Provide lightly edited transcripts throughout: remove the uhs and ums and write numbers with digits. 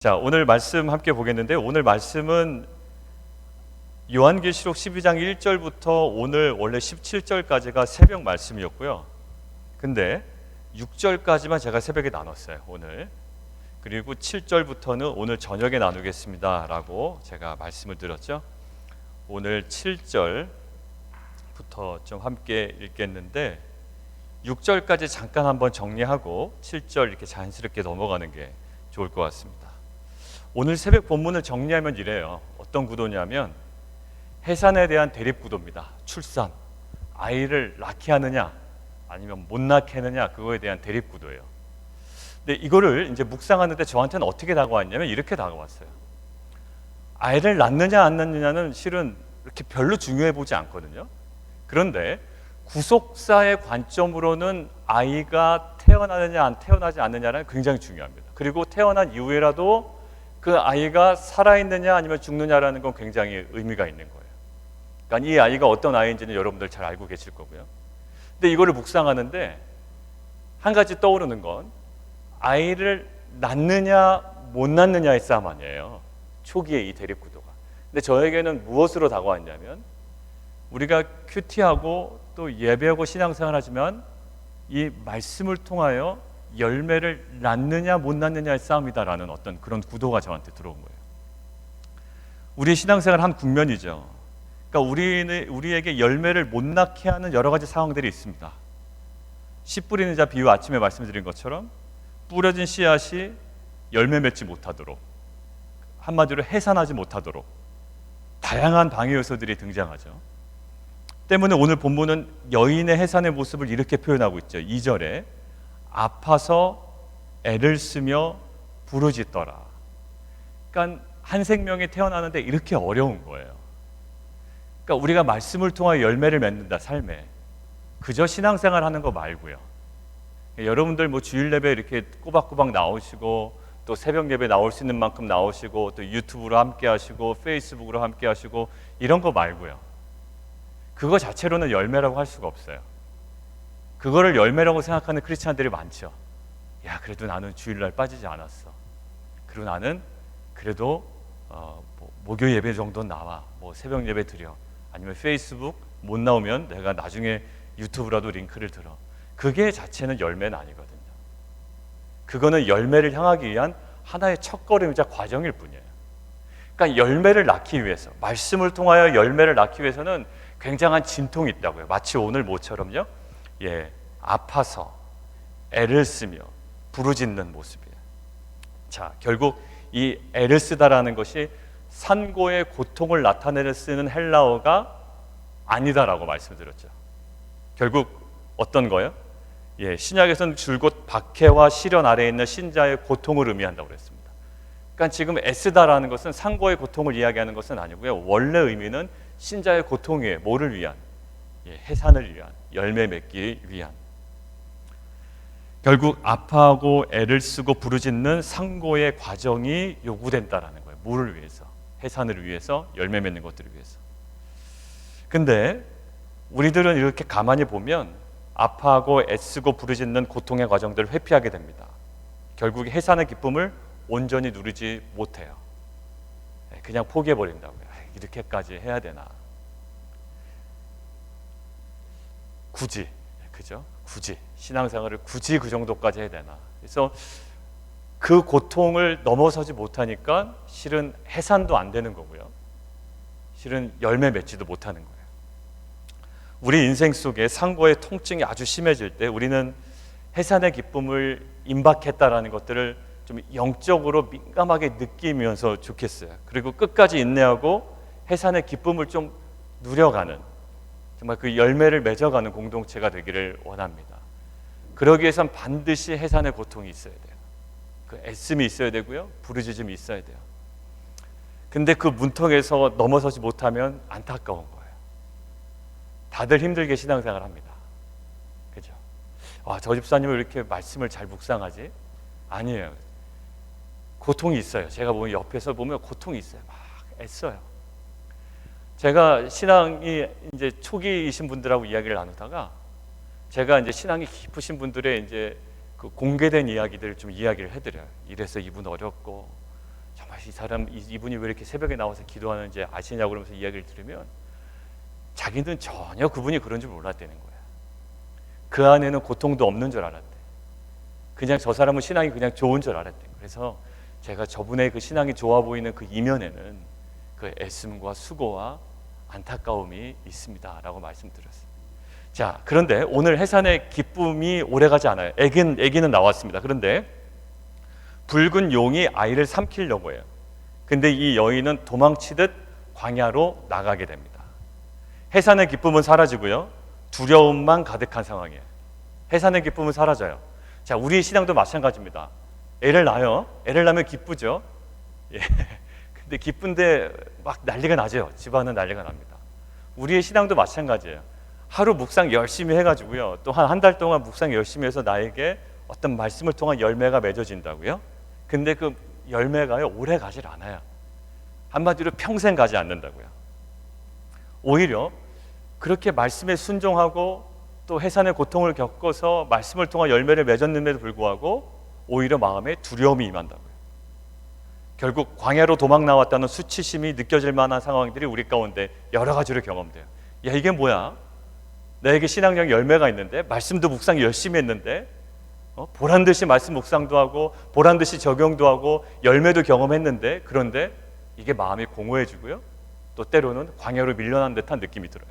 자, 오늘 말씀 함께 보겠는데 오늘 말씀은 요한계시록 12장 1절부터 오늘 원래 17절까지가 새벽 말씀이었고요. 근데 6절까지만 제가 새벽에 나눴어요, 오늘. 그리고 7절부터는 오늘 저녁에 나누겠습니다 라고 제가 말씀을 드렸죠. 오늘 7절부터 좀 함께 읽겠는데 6절까지 잠깐 한번 정리하고 7절 이렇게 자연스럽게 넘어가는 게 좋을 것 같습니다. 오늘 새벽 본문을 정리하면 이래요. 어떤 구도냐면 해산에 대한 대립 구도입니다. 출산, 아이를 낳게 하느냐 아니면 못 낳게 하느냐, 그거에 대한 대립 구도예요. 근데 이거를 이제 묵상하는데 저한테는 어떻게 다가왔냐면 이렇게 다가왔어요. 아이를 낳느냐 안 낳느냐는 실은 이렇게 별로 중요해 보지 않거든요. 그런데 구속사의 관점으로는 아이가 태어나느냐 안 태어나지 않느냐는 굉장히 중요합니다. 그리고 태어난 이후에라도 그 아이가 살아있느냐 아니면 죽느냐라는 건 굉장히 의미가 있는 거예요. 그러니까 이 아이가 어떤 아이인지는 여러분들 잘 알고 계실 거고요. 근데 이거를 묵상하는데 한 가지 떠오르는 건 아이를 낳느냐 못 낳느냐의 싸움 아니에요. 초기에 이 대립구도가. 근데 저에게는 무엇으로 다가왔냐면 우리가 큐티하고 또 예배하고 신앙생활 하지만 이 말씀을 통하여 열매를 낳느냐 못 낳느냐의 싸움이다라는 어떤 그런 구도가 저한테 들어온 거예요. 우리 신앙생활 한 국면이죠. 그러니까 우리에게 열매를 못 낳게 하는 여러 가지 상황들이 있습니다. 씨 뿌리는 자 비유 아침에 말씀드린 것처럼 뿌려진 씨앗이 열매 맺지 못하도록, 한마디로 해산하지 못하도록 다양한 방해 요소들이 등장하죠. 때문에 오늘 본문은 여인의 해산의 모습을 이렇게 표현하고 있죠. 2절에 아파서 애를 쓰며 부르짖더라. 그러니까 한 생명이 태어나는데 이렇게 어려운 거예요. 그러니까 우리가 말씀을 통하여 열매를 맺는다, 삶에. 그저 신앙생활 하는 거 말고요. 여러분들 뭐 주일 예배 이렇게 꼬박꼬박 나오시고 또 새벽 예배 나올 수 있는 만큼 나오시고 또 유튜브로 함께 하시고 페이스북으로 함께 하시고 이런 거 말고요. 그거 자체로는 열매라고 할 수가 없어요. 그거를 열매라고 생각하는 크리스찬들이 많죠. 야, 그래도 나는 주일날 빠지지 않았어. 그리고 나는 그래도 목요 예배 정도는 나와. 뭐 새벽 예배 드려. 아니면 페이스북 못 나오면 내가 나중에 유튜브라도 링크를 들어. 그게 자체는 열매는 아니거든요. 그거는 열매를 향하기 위한 하나의 첫걸음이자 과정일 뿐이에요. 그러니까 열매를 낳기 위해서, 말씀을 통하여 열매를 낳기 위해서는 굉장한 진통이 있다고요. 마치 오늘 모처럼요. 아파서 애를 쓰며 부르짖는 모습이에요. 자, 결국 이 애를 쓰다라는 것이 산고의 고통을 나타내는 쓰는 헬라어가 아니다라고 말씀드렸죠. 결국 어떤 거예요? 신약에서는 줄곧 박해와 시련 아래에 있는 신자의 고통을 의미한다고 그랬습니다. 그러니까 지금 애쓰다라는 것은 산고의 고통을 이야기하는 것은 아니고요. 원래 의미는 신자의 고통이에요. 뭐를 위한? 해산을 위한, 열매 맺기 위한. 결국 아파하고 애를 쓰고 부르짖는 상고의 과정이 요구된다라는 거예요. 뭐를 위해서? 해산을 위해서, 열매 맺는 것들을 위해서. 근데 우리들은 이렇게 가만히 보면 아파하고 애쓰고 부르짖는 고통의 과정들을 회피하게 됩니다. 결국 해산의 기쁨을 온전히 누리지 못해요. 그냥 포기해버린다고요. 이렇게까지 해야 되나? 굳이, 그죠? 굳이 신앙생활을 굳이 그 정도까지 해야 되나? 그래서 그 고통을 넘어서지 못하니까 실은 해산도 안 되는 거고요. 실은 열매 맺지도 못하는 거예요. 우리 인생 속에 상고의 통증이 아주 심해질 때 우리는 해산의 기쁨을 임박했다라는 것들을 좀 영적으로 민감하게 느끼면서 좋겠어요. 그리고 끝까지 인내하고 해산의 기쁨을 좀 누려가는, 정말 그 열매를 맺어가는 공동체가 되기를 원합니다. 그러기 위해선 반드시 해산의 고통이 있어야 돼요. 그 애씀이 있어야 되고요. 부르짖음이 있어야 돼요. 근데 그 문턱에서 넘어서지 못하면 안타까운 거예요. 다들 힘들게 신앙생활 합니다. 그죠? 저 집사님은 왜 이렇게 말씀을 잘 묵상하지? 아니에요. 고통이 있어요. 제가 보면 옆에서 보면 고통이 있어요. 막 애써요. 제가 신앙이 이제 초기이신 분들하고 이야기를 나누다가 제가 이제 신앙이 깊으신 분들의 이제 그 공개된 이야기들을 좀 이야기를 해드려요. 이래서 이분 어렵고 정말 이 사람 이분이 왜 이렇게 새벽에 나와서 기도하는지 아시냐고 그러면서 이야기를 들으면 자기는 전혀 그분이 그런 줄 몰랐다는 거야. 그 안에는 고통도 없는 줄 알았대. 그냥 저 사람은 신앙이 그냥 좋은 줄 알았대. 그래서 제가 저분의 그 신앙이 좋아 보이는 그 이면에는 그 애씀과 수고와 안타까움이 있습니다 라고 말씀드렸어요. 자, 그런데 오늘 해산의 기쁨이 오래가지 않아요. 애기는 나왔습니다. 그런데 붉은 용이 아이를 삼키려고 해요. 근데 이 여인은 도망치듯 광야로 나가게 됩니다. 해산의 기쁨은 사라지고요, 두려움만 가득한 상황이에요. 해산의 기쁨은 사라져요. 자, 우리의 신앙도 마찬가지입니다. 애를 낳아요. 애를 낳으면 기쁘죠. 예. 근데 기쁜데 막 난리가 나죠. 집안은 난리가 납니다. 우리의 신앙도 마찬가지예요. 하루 묵상 열심히 해가지고요, 또 한 달 동안 묵상 열심히 해서 나에게 어떤 말씀을 통한 열매가 맺어진다고요. 근데 그 열매가요, 오래 가질 않아요. 한마디로 평생 가지 않는다고요. 오히려 그렇게 말씀에 순종하고 또 해산의 고통을 겪어서 말씀을 통한 열매를 맺었는데도 불구하고 오히려 마음에 두려움이 임한다고요. 결국 광야로 도망 나왔다는 수치심이 느껴질 만한 상황들이 우리 가운데 여러 가지로 경험돼요. 야, 이게 뭐야? 나에게 신앙적 열매가 있는데, 말씀도 묵상 열심히 했는데, 보란듯이 말씀 묵상도 하고 보란듯이 적용도 하고 열매도 경험했는데, 그런데 이게 마음이 공허해지고요, 또 때로는 광야로 밀려난 듯한 느낌이 들어요.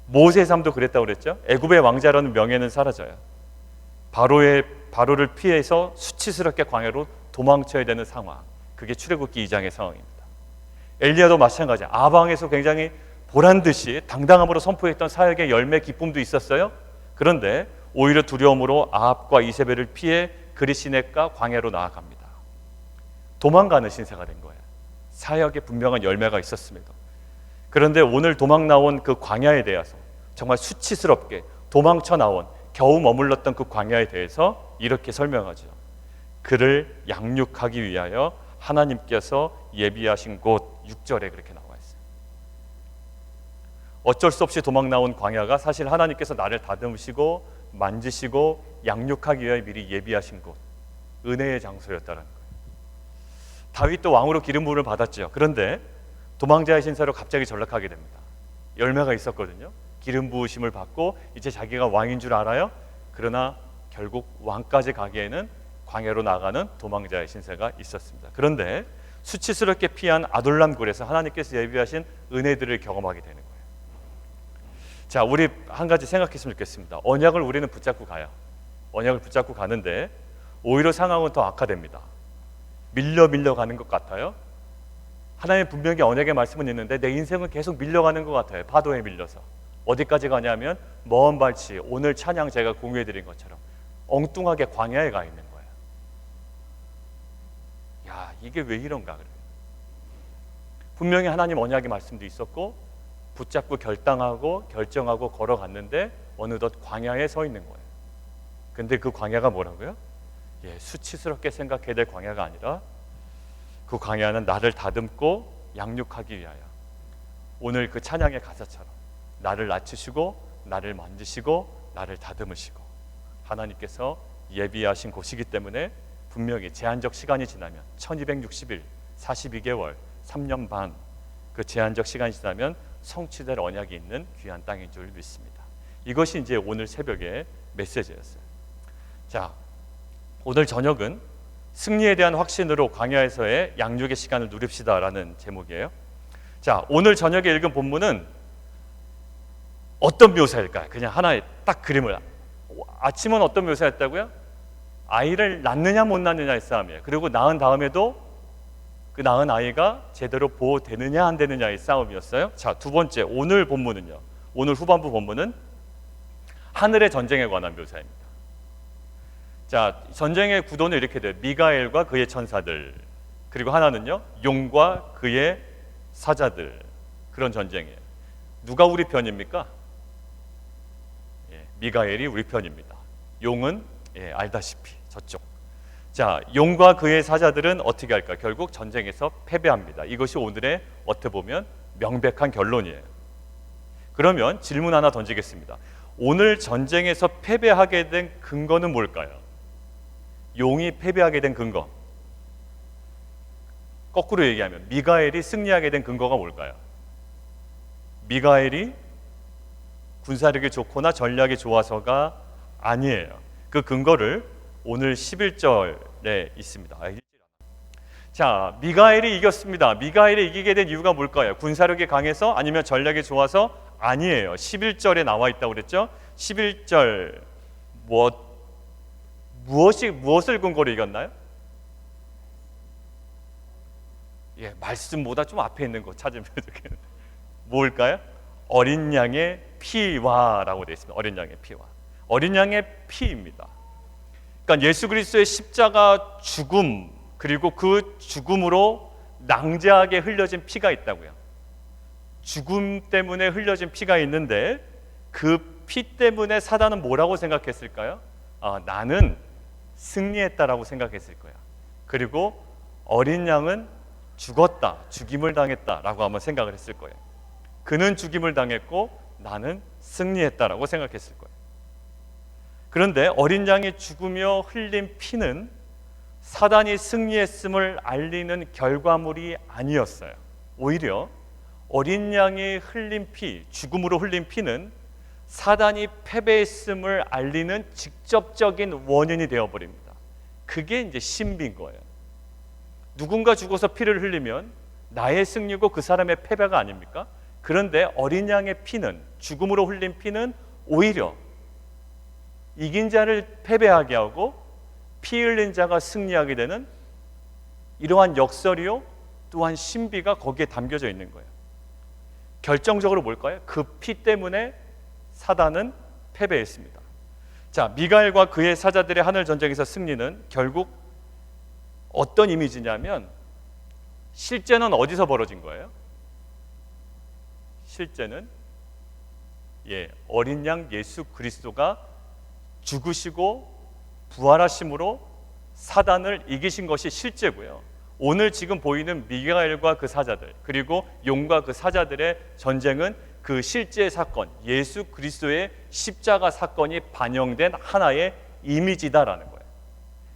모세의 삶도 그랬다고 그랬죠. 애굽의 왕자라는 명예는 사라져요. 바로를 피해서 수치스럽게 광야로 도망쳐야 되는 상황, 그게 출애굽기 2장의 상황입니다. 엘리야도 마찬가지야. 아방에서 굉장히 보란듯이 당당함으로 선포했던 사역의 열매 기쁨도 있었어요. 그런데 오히려 두려움으로 아합과 이세벨을 피해 그리시네가 광야로 나아갑니다. 도망가는 신세가 된 거예요. 사역에 분명한 열매가 있었음에도. 그런데 오늘 도망 나온 그 광야에 대해서, 정말 수치스럽게 도망쳐 나온, 겨우 머물렀던 그 광야에 대해서 이렇게 설명하죠. 그를 양육하기 위하여 하나님께서 예비하신 곳, 6절에 그렇게 나와 있어요. 어쩔 수 없이 도망 나온 광야가 사실 하나님께서 나를 다듬으시고 만지시고 양육하기 위하여 미리 예비하신 곳, 은혜의 장소였다는 거예요. 다윗도 왕으로 기름 부음을 받았죠. 그런데 도망자의 신세로 갑자기 전락하게 됩니다. 열매가 있었거든요. 기름 부으심을 받고 이제 자기가 왕인 줄 알아요. 그러나 결국 왕까지 가기에는 광야로 나가는 도망자의 신세가 있었습니다. 그런데 수치스럽게 피한 아둘람 굴에서 하나님께서 예비하신 은혜들을 경험하게 되는 거예요. 자, 우리 한 가지 생각했으면 좋겠습니다. 언약을 우리는 붙잡고 가요. 언약을 붙잡고 가는데 오히려 상황은 더 악화됩니다. 밀려 가는 것 같아요. 하나님 분명히 언약의 말씀은 있는데 내 인생은 계속 밀려가는 것 같아요. 파도에 밀려서. 어디까지 가냐면 먼 발치, 오늘 찬양 제가 공유해드린 것처럼 엉뚱하게 광야에 가 있는 거예요. 야, 이게 왜 이런가 그래요. 분명히 하나님 언약의 말씀도 있었고 붙잡고 결정하고 걸어갔는데 어느덧 광야에 서 있는 거예요. 근데 그 광야가 뭐라고요? 수치스럽게 생각해야 될 광야가 아니라 그 광야는 나를 다듬고 양육하기 위하여, 오늘 그 찬양의 가사처럼 나를 낮추시고 나를 만지시고 나를 다듬으시고 하나님께서 예비하신 곳이기 때문에 분명히 제한적 시간이 지나면 1260일, 42개월, 3년 반, 그 제한적 시간이 지나면 성취될 언약이 있는 귀한 땅인 줄 믿습니다. 이것이 이제 오늘 새벽의 메시지였어요. 자, 오늘 저녁은 승리에 대한 확신으로 광야에서의 양육의 시간을 누립시다라는 제목이에요. 자, 오늘 저녁에 읽은 본문은 어떤 묘사일까요? 그냥 하나의 딱 그림을, 아침은 어떤 묘사였다고요? 아이를 낳느냐 못 낳느냐의 싸움이에요. 그리고 낳은 다음에도 그 낳은 아이가 제대로 보호되느냐 안 되느냐의 싸움이었어요. 자, 두 번째, 오늘 본문은요, 오늘 후반부 본문은 하늘의 전쟁에 관한 묘사입니다. 자, 전쟁의 구도는 이렇게 돼요. 미가엘과 그의 천사들, 그리고 하나는요, 용과 그의 사자들, 그런 전쟁이에요. 누가 우리 편입니까? 미가엘이 우리 편입니다. 용은 알다시피 저쪽. 자, 용과 그의 사자들은 어떻게 할까? 결국 전쟁에서 패배합니다. 이것이 오늘의 어떻게 보면 명백한 결론이에요. 그러면 질문 하나 던지겠습니다. 오늘 전쟁에서 패배하게 된 근거는 뭘까요? 용이 패배하게 된 근거. 거꾸로 얘기하면 미가엘이 승리하게 된 근거가 뭘까요? 미가엘이 군사력이 좋거나 전략이 좋아서가 아니에요. 그 근거를 오늘 11절에 있습니다. 자, 미가엘이 이겼습니다. 미가엘이 이기게 된 이유가 뭘까요? 군사력이 강해서 아니면 전략이 좋아서? 아니에요. 11절에 나와 있다고 그랬죠? 11절 무엇을 근거로 이겼나요? 예, 말씀보다 좀 앞에 있는 거 찾으면 좋겠는데 뭘까요? 어린 양의 피와라고 되어 있습니다. 어린 양의 피와. 어린 양의 피입니다. 그러니까 예수 그리스도의 십자가 죽음 그리고 그 죽음으로 낭자하게 흘려진 피가 있다고요. 죽음 때문에 흘려진 피가 있는데 그 피 때문에 사단은 뭐라고 생각했을까요? 나는 승리했다라고 생각했을 거야. 그리고 어린 양은 죽었다, 죽임을 당했다라고 아마 생각을 했을 거예요. 그는 죽임을 당했고 나는 승리했다라고 생각했을 거예요. 그런데 어린 양이 죽으며 흘린 피는 사단이 승리했음을 알리는 결과물이 아니었어요. 오히려 어린 양이 흘린 피, 죽음으로 흘린 피는 사단이 패배했음을 알리는 직접적인 원인이 되어버립니다. 그게 이제 신비인 거예요. 누군가 죽어서 피를 흘리면 나의 승리고 그 사람의 패배가 아닙니까? 그런데 어린 양의 피는, 죽음으로 흘린 피는 오히려 이긴 자를 패배하게 하고 피 흘린 자가 승리하게 되는 이러한 역설이요 또한 신비가 거기에 담겨져 있는 거예요. 결정적으로 뭘까요? 그 피 때문에 사단은 패배했습니다. 자, 미가엘과 그의 사자들의 하늘 전쟁에서 승리는 결국 어떤 이미지냐면 실제는 어디서 벌어진 거예요? 실제는 어린 양 예수 그리스도가 죽으시고 부활하심으로 사단을 이기신 것이 실제고요. 오늘 지금 보이는 미가엘과 그 사자들 그리고 용과 그 사자들의 전쟁은 그 실제 사건, 예수 그리스도의 십자가 사건이 반영된 하나의 이미지다라는 거예요.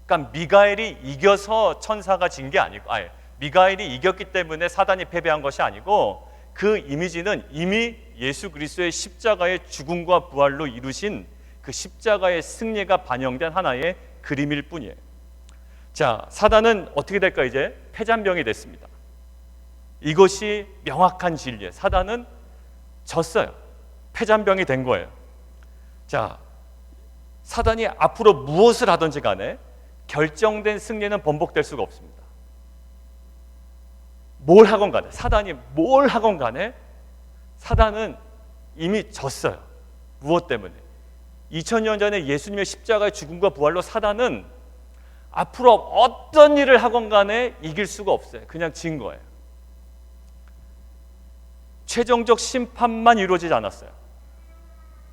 그러니까 미가엘이 이겨서 천사가 진 게 아니고, 미가엘이 이겼기 때문에 사단이 패배한 것이 아니고 그 이미지는 이미 예수 그리스도의 십자가의 죽음과 부활로 이루신 그 십자가의 승리가 반영된 하나의 그림일 뿐이에요. 자, 사단은 어떻게 될까? 이제 패잔병이 됐습니다. 이것이 명확한 진리예요. 사단은 졌어요. 패잔병이 된 거예요. 자, 사단이 앞으로 무엇을 하든지 간에 결정된 승리는 번복될 수가 없습니다. 뭘 하건 간에, 사단이 뭘 하건 간에 사단은 이미 졌어요. 무엇 때문에? 2000년 전에 예수님의 십자가의 죽음과 부활로 사단은 앞으로 어떤 일을 하건 간에 이길 수가 없어요. 그냥 진 거예요. 최종적 심판만 이루어지지 않았어요.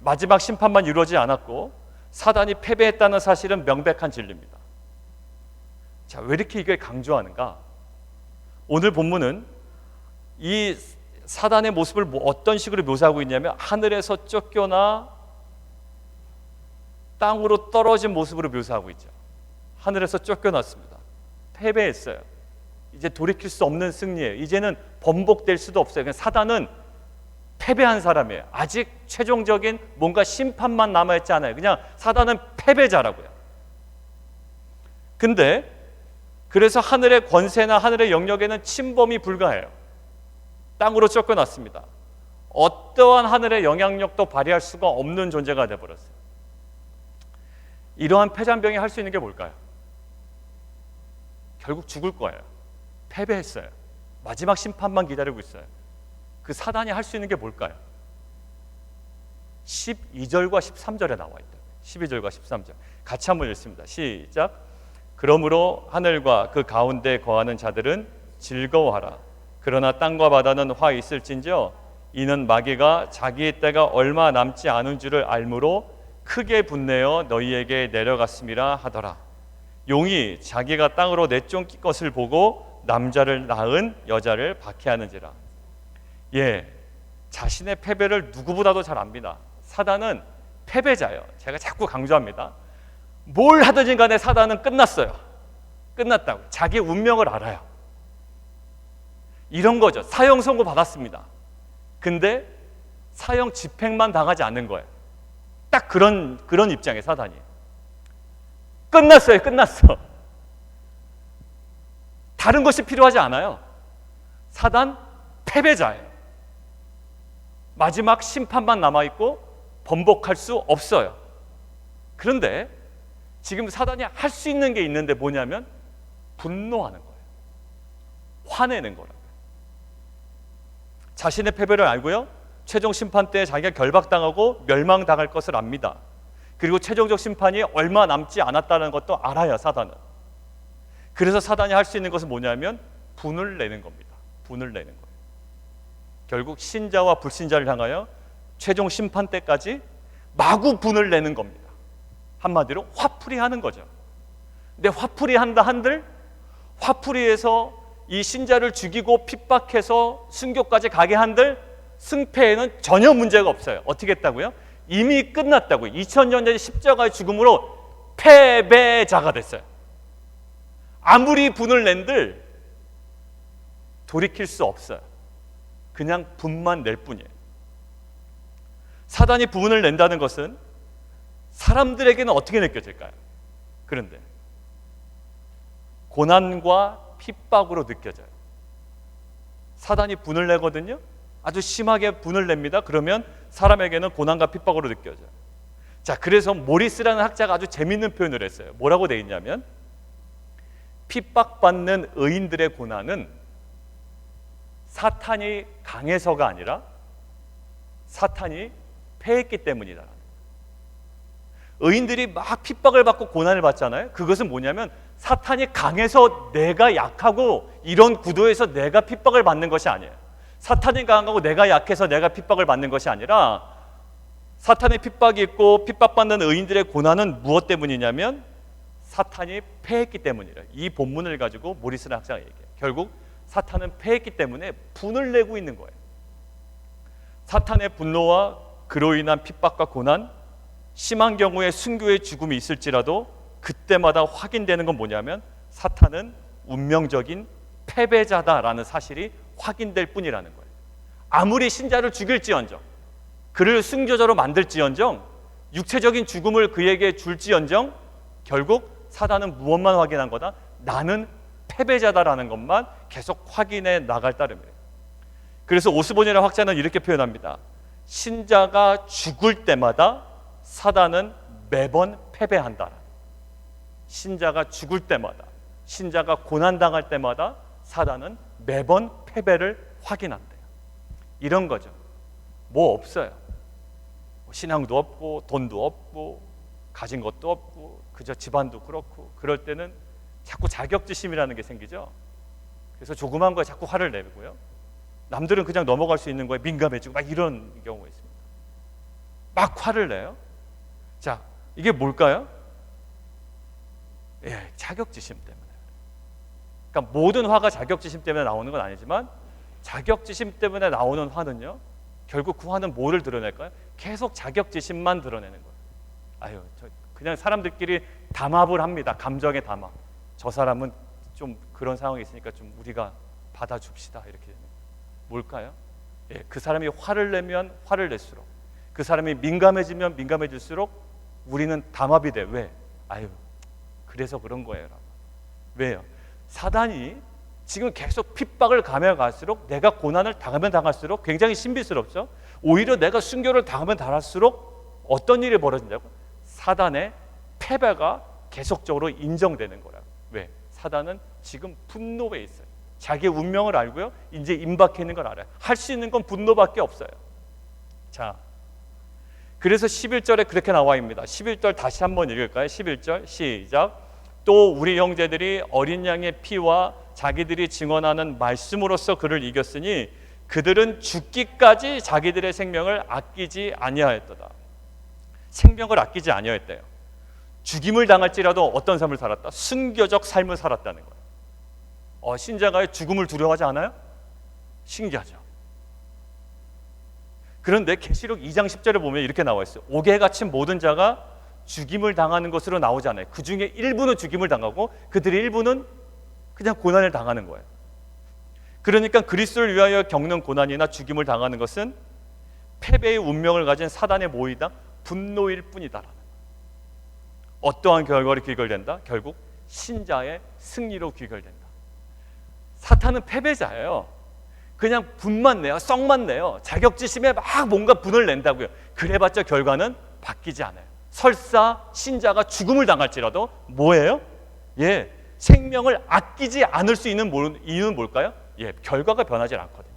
마지막 심판만 이루어지지 않았고 사단이 패배했다는 사실은 명백한 진리입니다. 자, 왜 이렇게 이걸 강조하는가? 오늘 본문은 이 사단의 모습을 어떤 식으로 묘사하고 있냐면 하늘에서 쫓겨나 땅으로 떨어진 모습으로 묘사하고 있죠. 하늘에서 쫓겨났습니다. 패배했어요. 이제 돌이킬 수 없는 승리예요. 이제는 번복될 수도 없어요. 그냥 사단은 패배한 사람이에요. 아직 최종적인 뭔가 심판만 남아있지 않아요. 그냥 사단은 패배자라고요. 근데 그래서 하늘의 권세나 하늘의 영역에는 침범이 불가해요. 땅으로 쫓겨났습니다. 어떠한 하늘의 영향력도 발휘할 수가 없는 존재가 되어버렸어요. 이러한 패잔병이 할 수 있는 게 뭘까요? 결국 죽을 거예요. 패배했어요. 마지막 심판만 기다리고 있어요. 그 사단이 할 수 있는 게 뭘까요? 12절과 13절에 나와 있다. 12절과 13절 같이 한번 읽습니다. 시작. 그러므로 하늘과 그 가운데 거하는 자들은 즐거워하라. 그러나 땅과 바다는 화 있을진저 이는 마귀가 자기의 때가 얼마 남지 않은 줄을 알므로 크게 분내어 너희에게 내려갔음이라 하더라. 용이 자기가 땅으로 내쫓길 것을 보고 남자를 낳은 여자를 박해하는지라. 자신의 패배를 누구보다도 잘 압니다. 사단은 패배자예요. 제가 자꾸 강조합니다. 뭘 하든지 간에 사단은 끝났어요. 끝났다고. 자기 운명을 알아요. 이런 거죠. 사형 선고 받았습니다. 근데 사형 집행만 당하지 않는 거예요. 딱 그런 입장에 사단이. 끝났어요. 끝났어. 다른 것이 필요하지 않아요. 사단 패배자예요. 마지막 심판만 남아있고 번복할 수 없어요. 그런데 지금 사단이 할 수 있는 게 있는데 뭐냐면 분노하는 거예요. 화내는 거라고요. 자신의 패배를 알고요. 최종 심판 때 자기가 결박당하고 멸망당할 것을 압니다. 그리고 최종적 심판이 얼마 남지 않았다는 것도 알아요. 사단은. 그래서 사단이 할 수 있는 것은 뭐냐면 분을 내는 겁니다. 분을 내는 거예요. 결국 신자와 불신자를 향하여 최종 심판 때까지 마구 분을 내는 겁니다. 한마디로 화풀이 하는 거죠. 근데 화풀이 한다 한들 화풀이에서 이 신자를 죽이고 핍박해서 순교까지 가게 한들 승패에는 전혀 문제가 없어요. 어떻게 했다고요? 이미 끝났다고요. 2000년 전 십자가의 죽음으로 패배자가 됐어요. 아무리 분을 낸들 돌이킬 수 없어요. 그냥 분만 낼 뿐이에요. 사단이 분을 낸다는 것은 사람들에게는 어떻게 느껴질까요? 그런데 고난과 핍박으로 느껴져요. 사단이 분을 내거든요. 아주 심하게 분을 냅니다. 그러면 사람에게는 고난과 핍박으로 느껴져요. 자, 그래서 모리스라는 학자가 아주 재밌는 표현을 했어요. 뭐라고 돼 있냐면 핍박받는 의인들의 고난은 사탄이 강해서가 아니라 사탄이 패했기 때문이다. 의인들이 막 핍박을 받고 고난을 받잖아요. 그것은 뭐냐면 사탄이 강해서 내가 약하고 이런 구도에서 내가 핍박을 받는 것이 아니에요. 사탄이 강하고 내가 약해서 내가 핍박을 받는 것이 아니라 사탄의 핍박이 있고 핍박받는 의인들의 고난은 무엇 때문이냐면 사탄이 패했기 때문이래요. 이 본문을 가지고 모리스라는 학자가 얘기해요. 결국 사탄은 패했기 때문에 분을 내고 있는 거예요. 사탄의 분노와 그로 인한 핍박과 고난, 심한 경우에 순교의 죽음이 있을지라도 그때마다 확인되는 건 뭐냐면 사탄은 운명적인 패배자다라는 사실이 확인될 뿐이라는 거예요. 아무리 신자를 죽일지언정, 그를 순교자로 만들지언정, 육체적인 죽음을 그에게 줄지언정 결국 사단은 무엇만 확인한 거다? 나는 패배자다라는 것만 계속 확인해 나갈 따름이에요. 그래서 오스본이라는 학자는 이렇게 표현합니다. 신자가 죽을 때마다 사단은 매번 패배한다. 신자가 죽을 때마다, 신자가 고난당할 때마다 사단은 매번 패배를 확인한대요. 이런 거죠. 뭐 없어요. 신앙도 없고 돈도 없고 가진 것도 없고 그저 집안도 그렇고 그럴 때는 자꾸 자격지심이라는 게 생기죠. 그래서 조그만 거에 자꾸 화를 내고요. 남들은 그냥 넘어갈 수 있는 거에 민감해지고 막 이런 경우가 있습니다. 막 화를 내요. 자, 이게 뭘까요? 예, 자격지심 때문에. 그러니까 모든 화가 자격지심 때문에 나오는 건 아니지만 자격지심 때문에 나오는 화는요. 결국 그 화는 뭐를 드러낼까요? 계속 자격지심만 드러내는 거예요. 아유, 그냥 사람들끼리 담합을 합니다. 감정의 담합. 저 사람은 좀 그런 상황이 있으니까 좀 우리가 받아줍시다. 이렇게 되는 거예요. 뭘까요? 예, 그 사람이 화를 내면 화를 낼수록, 그 사람이 민감해지면 민감해질수록 우리는 담합이 돼. 왜? 아유, 그래서 그런 거예요. 왜요? 사단이 지금 계속 핍박을 가면 갈수록 내가 고난을 당하면 당할수록 굉장히 신비스럽죠. 오히려 내가 순교를 당하면 당할수록 어떤 일이 벌어진다고? 사단의 패배가 계속적으로 인정되는 거라고. 왜? 사단은 지금 분노에 있어요. 자기의 운명을 알고요. 이제 임박해 있는 걸 알아요. 할 수 있는 건 분노밖에 없어요. 자, 그래서 11절에 그렇게 나와 있습니다. 11절 다시 한번 읽을까요? 11절 시작. 또 우리 형제들이 어린 양의 피와 자기들이 증언하는 말씀으로써 그를 이겼으니 그들은 죽기까지 자기들의 생명을 아끼지 아니하였도다. 생명을 아끼지 아니하였대요. 죽임을 당할지라도 어떤 삶을 살았다? 순교적 삶을 살았다는 거예요. 신자가 죽음을 두려워하지 않아요? 신기하죠. 그런데 계시록 2장 10절에 보면 이렇게 나와 있어요. 옥에 갇힌 모든 자가 죽임을 당하는 것으로 나오지 않아요. 그 중에 일부는 죽임을 당하고 그들의 일부는 그냥 고난을 당하는 거예요. 그러니까 그리스도를 위하여 겪는 고난이나 죽임을 당하는 것은 패배의 운명을 가진 사단의 모이다 분노일 뿐이다라는, 어떠한 결과로 귀결된다? 결국 신자의 승리로 귀결된다. 사탄은 패배자예요. 그냥 분만 내요, 썩만 내요. 자격지심에 막 뭔가 분을 낸다고요. 그래봤자 결과는 바뀌지 않아요. 설사 신자가 죽음을 당할지라도 뭐예요? 예, 생명을 아끼지 않을 수 있는 이유는 뭘까요? 예, 결과가 변하지 않거든요.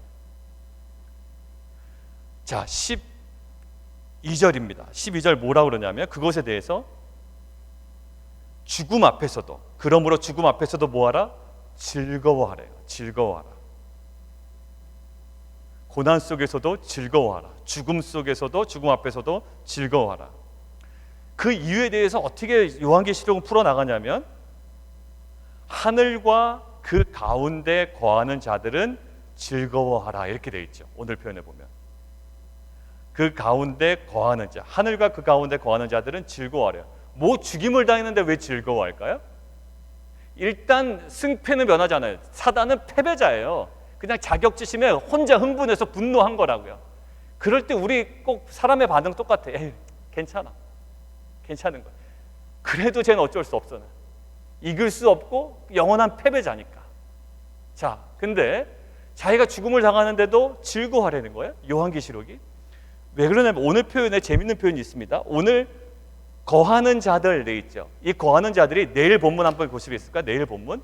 자, 12절입니다. 12절 뭐라 그러냐면 그것에 대해서 죽음 앞에서도, 그러므로 죽음 앞에서도 뭐하라? 즐거워하래요. 즐거워하라. 고난 속에서도 즐거워하라. 죽음 속에서도, 죽음 앞에서도 즐거워하라. 그 이유에 대해서 어떻게 요한계시록은 풀어나가냐면 하늘과 그 가운데 거하는 자들은 즐거워하라 이렇게 되어 있죠. 오늘 표현에 보면 그 가운데 거하는 자, 하늘과 그 가운데 거하는 자들은 즐거워하래요. 뭐 죽임을 당했는데 왜 즐거워할까요? 일단 승패는 변하잖아요. 사단은 패배자예요. 그냥 자격지심에 혼자 흥분해서 분노한 거라고요. 그럴 때 우리 꼭 사람의 반응 똑같아. 에이, 괜찮아. 괜찮은 거야. 그래도 쟤는 어쩔 수 없어. 이길 수 없고 영원한 패배자니까. 자, 근데 자기가 죽음을 당하는데도 즐거워하려는 거예요. 요한계시록이. 왜 그러냐면 오늘 표현에 재밌는 표현이 있습니다. 오늘 거하는 자들 돼 있죠. 이 거하는 자들이 내일 본문 한번 보시겠습니까? 내일 본문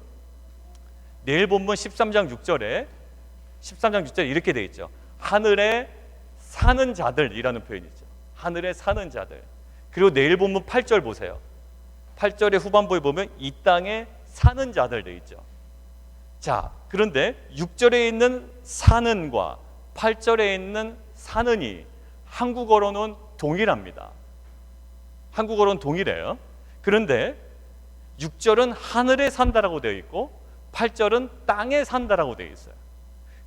13장 6절에 이렇게 돼 있죠. 하늘에 사는 자들이라는 표현이 있죠. 하늘에 사는 자들. 그리고 내일 본문 8절 보세요. 8절의 후반부에 보면 이 땅에 사는 자들 돼 있죠. 자, 그런데 6절에 있는 사는과 8절에 있는 사는이 한국어로는 동일합니다. 한국어로는 동일해요. 그런데 6절은 하늘에 산다라고 되어 있고 8절은 땅에 산다라고 되어 있어요.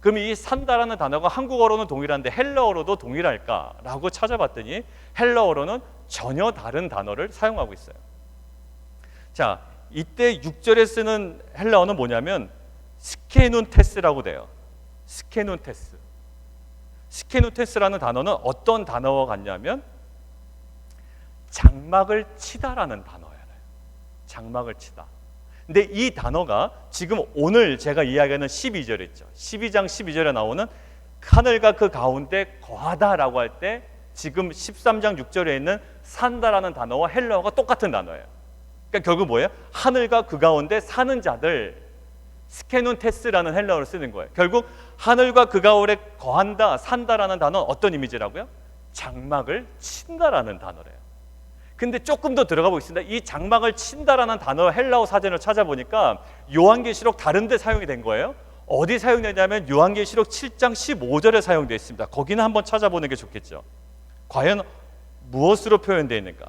그럼 이 산다라는 단어가 한국어로는 동일한데 헬라어로도 동일할까라고 찾아봤더니 헬라어로는 전혀 다른 단어를 사용하고 있어요. 자, 이때 6절에 쓰는 헬라어는 뭐냐면 스케눈테스라고 돼요. 스케눈테스라는 단어는 어떤 단어와 같냐면 장막을 치다라는 단어예요. 장막을 치다. 근데 이 단어가 지금 오늘 제가 이야기하는 12절 있죠. 12장 12절에 나오는 하늘과 그 가운데 거하다라고 할 때 지금 13장 6절에 있는 산다라는 단어와 헬라어가 똑같은 단어예요. 그러니까 결국 뭐예요? 하늘과 그 가운데 사는 자들, 스케눈테스라는 헬라어를 쓰는 거예요. 결국 하늘과 그 가운데 거한다, 산다라는 단어는 어떤 이미지라고요? 장막을 친다라는 단어래요. 근데 조금 더 들어가 보겠습니다. 이 장막을 친다라는 단어 헬라어 사전을 찾아보니까 요한계시록 다른 데 사용이 된 거예요. 어디 사용되냐면 요한계시록 7장 15절에 사용되어 있습니다. 거기는 한번 찾아보는 게 좋겠죠. 과연 무엇으로 표현되어 있는가?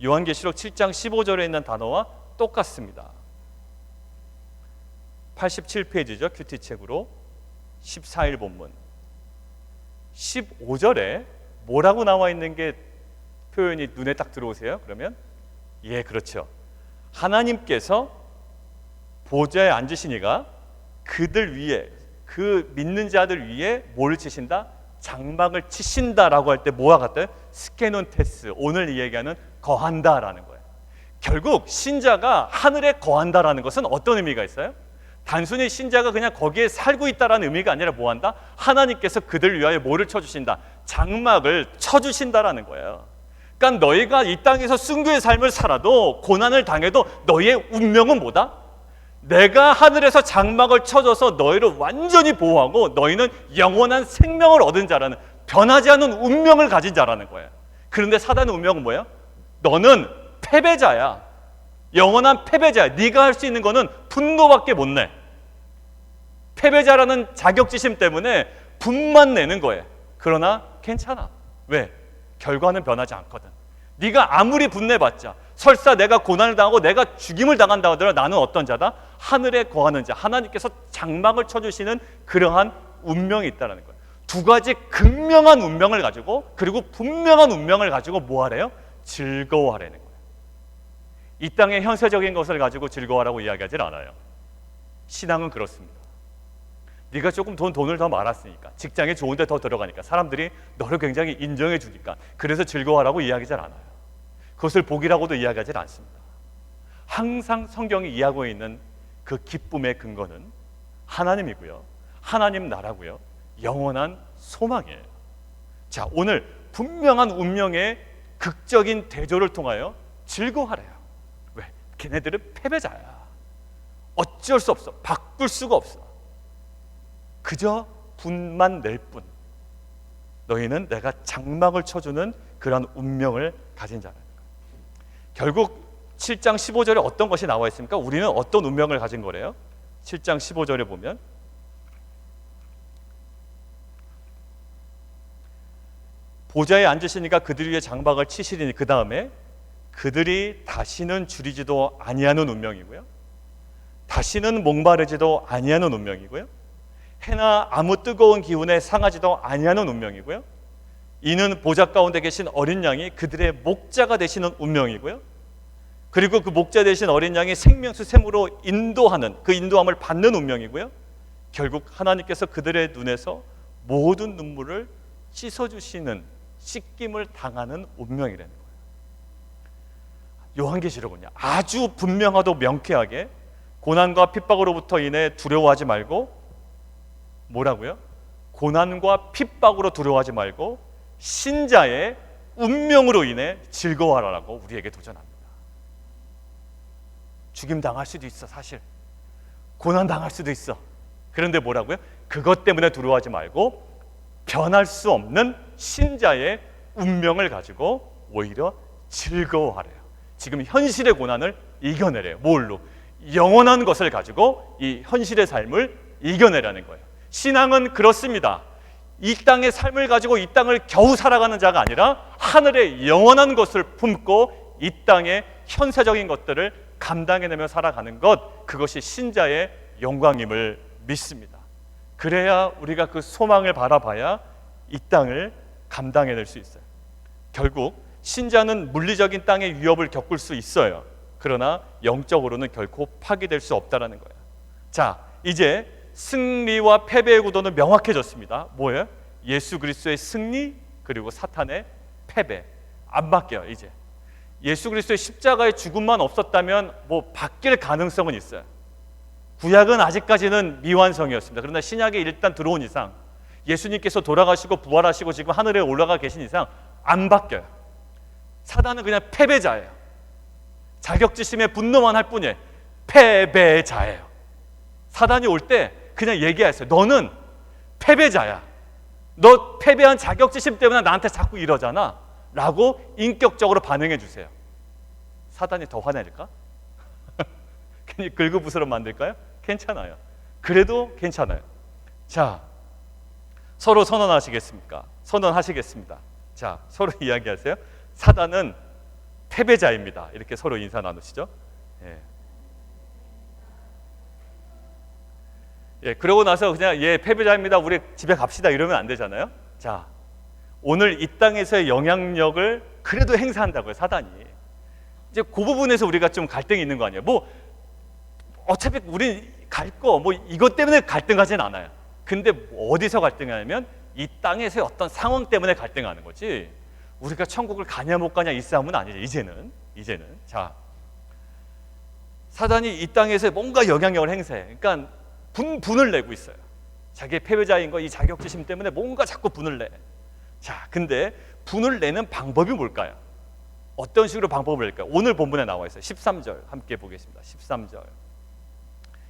요한계시록 7장 15절에 있는 단어와 똑같습니다. 87페이지죠. 큐티책으로 14일 본문 15절에 뭐라고 나와 있는 게 표현이 눈에 딱 들어오세요? 그러면 예, 그렇죠. 하나님께서 보좌에 앉으시니가 그들 위에, 그 믿는 자들 위에 뭘 치신다? 장막을 치신다라고 할 때 뭐와 같아요? 스케논테스, 오늘 이야기하는 거한다라는 거예요. 결국 신자가 하늘에 거한다라는 것은 어떤 의미가 있어요? 단순히 신자가 그냥 거기에 살고 있다라는 의미가 아니라 뭐한다? 하나님께서 그들 위하여 뭐를 쳐주신다? 장막을 쳐주신다라는 거예요. 그러니까 너희가 이 땅에서 순교의 삶을 살아도 고난을 당해도 너희의 운명은 뭐다? 내가 하늘에서 장막을 쳐줘서 너희를 완전히 보호하고 너희는 영원한 생명을 얻은 자라는, 변하지 않는 운명을 가진 자라는 거예요. 그런데 사단의 운명은 뭐예요? 너는 패배자야. 영원한 패배자야. 네가 할 수 있는 거는 분노밖에 못 내. 패배자라는 자격지심 때문에 분만 내는 거예요. 그러나 괜찮아. 왜? 결과는 변하지 않거든. 네가 아무리 분내봤자, 설사 내가 고난을 당하고 내가 죽임을 당한다 하더라도 나는 어떤 자다? 하늘에 거하는 자, 하나님께서 장막을 쳐주시는 그러한 운명이 있다는 거예요. 두 가지 극명한 운명을 가지고, 그리고 분명한 운명을 가지고 뭐 하래요? 즐거워하라는 거예요. 이 땅의 현세적인 것을 가지고 즐거워하라고 이야기하지 않아요. 신앙은 그렇습니다. 네가 조금 돈을 더 말았으니까, 직장에 좋은 데 더 들어가니까, 사람들이 너를 굉장히 인정해 주니까, 그래서 즐거워하라고 이야기하지 않아요. 그것을 복이라고도 이야기하지 않습니다. 항상 성경이 이야기하고 있는 그 기쁨의 근거는 하나님이고요, 하나님 나라고요, 영원한 소망이에요. 자, 오늘 분명한 운명의 극적인 대조를 통하여 즐거워하래요. 왜? 걔네들은 패배자야. 어쩔 수 없어. 바꿀 수가 없어. 그저 분만 낼 뿐. 너희는 내가 장막을 쳐주는 그런 운명을 가진 자라는 거예요. 결국 7장 15절에 어떤 것이 나와 있습니까? 우리는 어떤 운명을 가진 거래요? 7장 15절에 보면 보좌에 앉으시니까 그들 위에 장막을 치시리니, 그 다음에 그들이 다시는 줄이지도 아니하는 운명이고요, 다시는 목마르지도 아니하는 운명이고요, 해나 아무 뜨거운 기운에 상하지도 아니하는 운명이고요, 이는 보좌 가운데 계신 어린 양이 그들의 목자가 되시는 운명이고요, 그리고 그 목자 되신 어린 양이 생명수 샘으로 인도하는, 그 인도함을 받는 운명이고요, 결국 하나님께서 그들의 눈에서 모든 눈물을 씻어주시는, 씻김을 당하는 운명이라는 거예요. 요한계시록은요, 아주 분명하고 명쾌하게 고난과 핍박으로부터 인해 두려워하지 말고, 뭐라고요? 고난과 핍박으로 두려워하지 말고 신자의 운명으로 인해 즐거워하라고 우리에게 도전합니다. 죽임 당할 수도 있어. 사실 고난 당할 수도 있어. 그런데 뭐라고요? 그것 때문에 두려워하지 말고 변할 수 없는 신자의 운명을 가지고 오히려 즐거워하래요. 지금 현실의 고난을 이겨내래요. 뭘로? 영원한 것을 가지고 이 현실의 삶을 이겨내라는 거예요. 신앙은 그렇습니다. 이 땅의 삶을 가지고 이 땅을 겨우 살아가는 자가 아니라 하늘의 영원한 것을 품고 이 땅의 현세적인 것들을 감당해내며 살아가는 것, 그것이 신자의 영광임을 믿습니다. 그래야 우리가 그 소망을 바라봐야 이 땅을 감당해낼 수 있어요. 결국 신자는 물리적인 땅의 위협을 겪을 수 있어요. 그러나 영적으로는 결코 파괴될 수 없다는 거예요. 자, 이제 승리와 패배의 구도는 명확해졌습니다. 뭐예요? 예수 그리스도의 승리, 그리고 사탄의 패배. 안 바뀌어요. 이제 예수 그리스도의 십자가의 죽음만 없었다면 뭐 바뀔 가능성은 있어요. 구약은 아직까지는 미완성이었습니다. 그러나 신약에 일단 들어온 이상, 예수님께서 돌아가시고 부활하시고 지금 하늘에 올라가 계신 이상 안 바뀌어요. 사단은 그냥 패배자예요. 자격지심에 분노만 할 뿐이에요. 패배자예요. 사단이 올 때 그냥 얘기했어요. 너는 패배자야. 너 패배한 자격지심 때문에 나한테 자꾸 이러잖아 라고 인격적으로 반응해 주세요. 사단이 더 화낼까? 괜히 긁어부스럼 만들까요? 괜찮아요. 그래도 괜찮아요. 자, 서로 선언하시겠습니까? 선언하시겠습니다. 자, 서로 이야기하세요. 사단은 패배자입니다. 이렇게 서로 인사 나누시죠. 그러고 나서 그냥 패배자입니다. 우리 집에 갑시다 이러면 안 되잖아요. 자, 오늘 이 땅에서의 영향력을 그래도 행사한다고요, 사단이. 이제 그 부분에서 우리가 좀 갈등이 있는 거 아니에요. 뭐 어차피 우리 갈 거 뭐 이것 때문에 갈등하진 않아요. 근데 어디서 갈등하냐면 이 땅에서의 어떤 상황 때문에 갈등하는 거지. 우리가 천국을 가냐 못 가냐 이 싸움은 아니죠. 이제는. 자, 사단이 이 땅에서 뭔가 영향력을 행사해. 그러니까 분을 내고 있어요. 자기의 패배자인 거 이 자격지심 때문에 뭔가 자꾸 분을 내. 자, 근데 분을 내는 방법이 뭘까요? 어떤 식으로 방법을 낼까요? 오늘 본문에 나와 있어요. 13절 함께 보겠습니다. 13절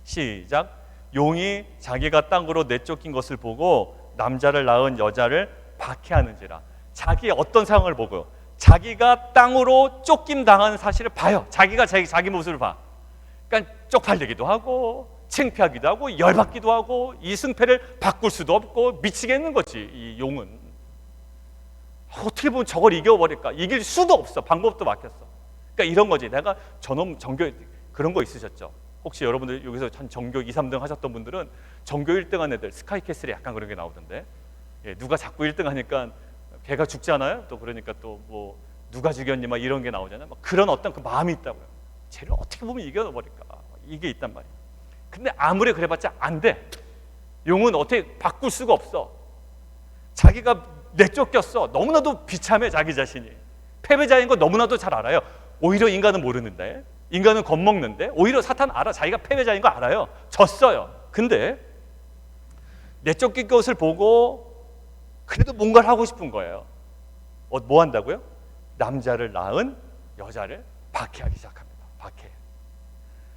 시작. 용이 자기가 땅으로 내쫓긴 것을 보고 남자를 낳은 여자를 박해하는지라. 자기 어떤 상황을 보고요? 자기가 땅으로 쫓김 당하는 사실을 봐요. 자기가 자기 모습을 봐. 그러니까 쪽팔리기도 하고 창피하기도 하고 열받기도 하고 이 승패를 바꿀 수도 없고 미치겠는 거지. 이 용은 어떻게 보면 저걸 이겨버릴까? 이길 수도 없어. 방법도 막혔어. 그러니까 이런 거지. 내가 저놈 전교 그런 거 있으셨죠? 혹시 여러분들 여기서 한 전교 2, 3등 하셨던 분들은 전교 1등한 애들 스카이캐슬에 약간 그런 게 나오던데, 누가 자꾸 1등 하니까 걔가 죽잖아요. 또 그러니까 또 뭐 누가 죽였니 막 이런 게 나오잖아요. 막 그런 어떤 그 마음이 있다고요. 쟤를 어떻게 보면 이겨버릴까? 이게 있단 말이에요. 근데 아무리 그래봤자 안 돼. 용은 어떻게 바꿀 수가 없어. 자기가 내쫓겼어. 너무나도 비참해, 자기 자신이. 패배자인 거 너무나도 잘 알아요. 오히려 인간은 모르는데, 인간은 겁먹는데, 오히려 사탄 알아. 자기가 패배자인 거 알아요. 졌어요. 근데 내쫓긴 것을 보고 그래도 뭔가를 하고 싶은 거예요. 뭐 한다고요? 남자를 낳은 여자를 박해하기 시작합니다. 박해.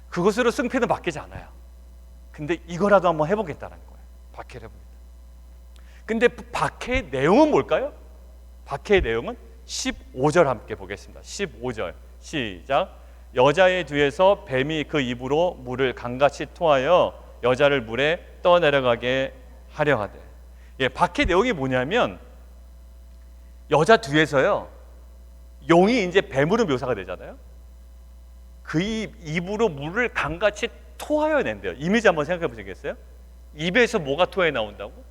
그것으로 승패는 바뀌지 않아요. 근데 이거라도 한번 해보겠다는 거예요. 박해를 해봅니다. 근데 박해의 내용은 뭘까요? 박해의 내용은 15절 함께 보겠습니다. 15절 시작. 여자의 뒤에서 뱀이 그 입으로 물을 강같이 토하여 여자를 물에 떠내려가게 하려 하되. 예, 박해 내용이 뭐냐면 여자 뒤에서요, 용이 이제 뱀으로 묘사가 되잖아요. 그 입으로 물을 강같이 토하여 낸대요. 이미지 한번 생각해 보시겠어요? 입에서 뭐가 토해 나온다고?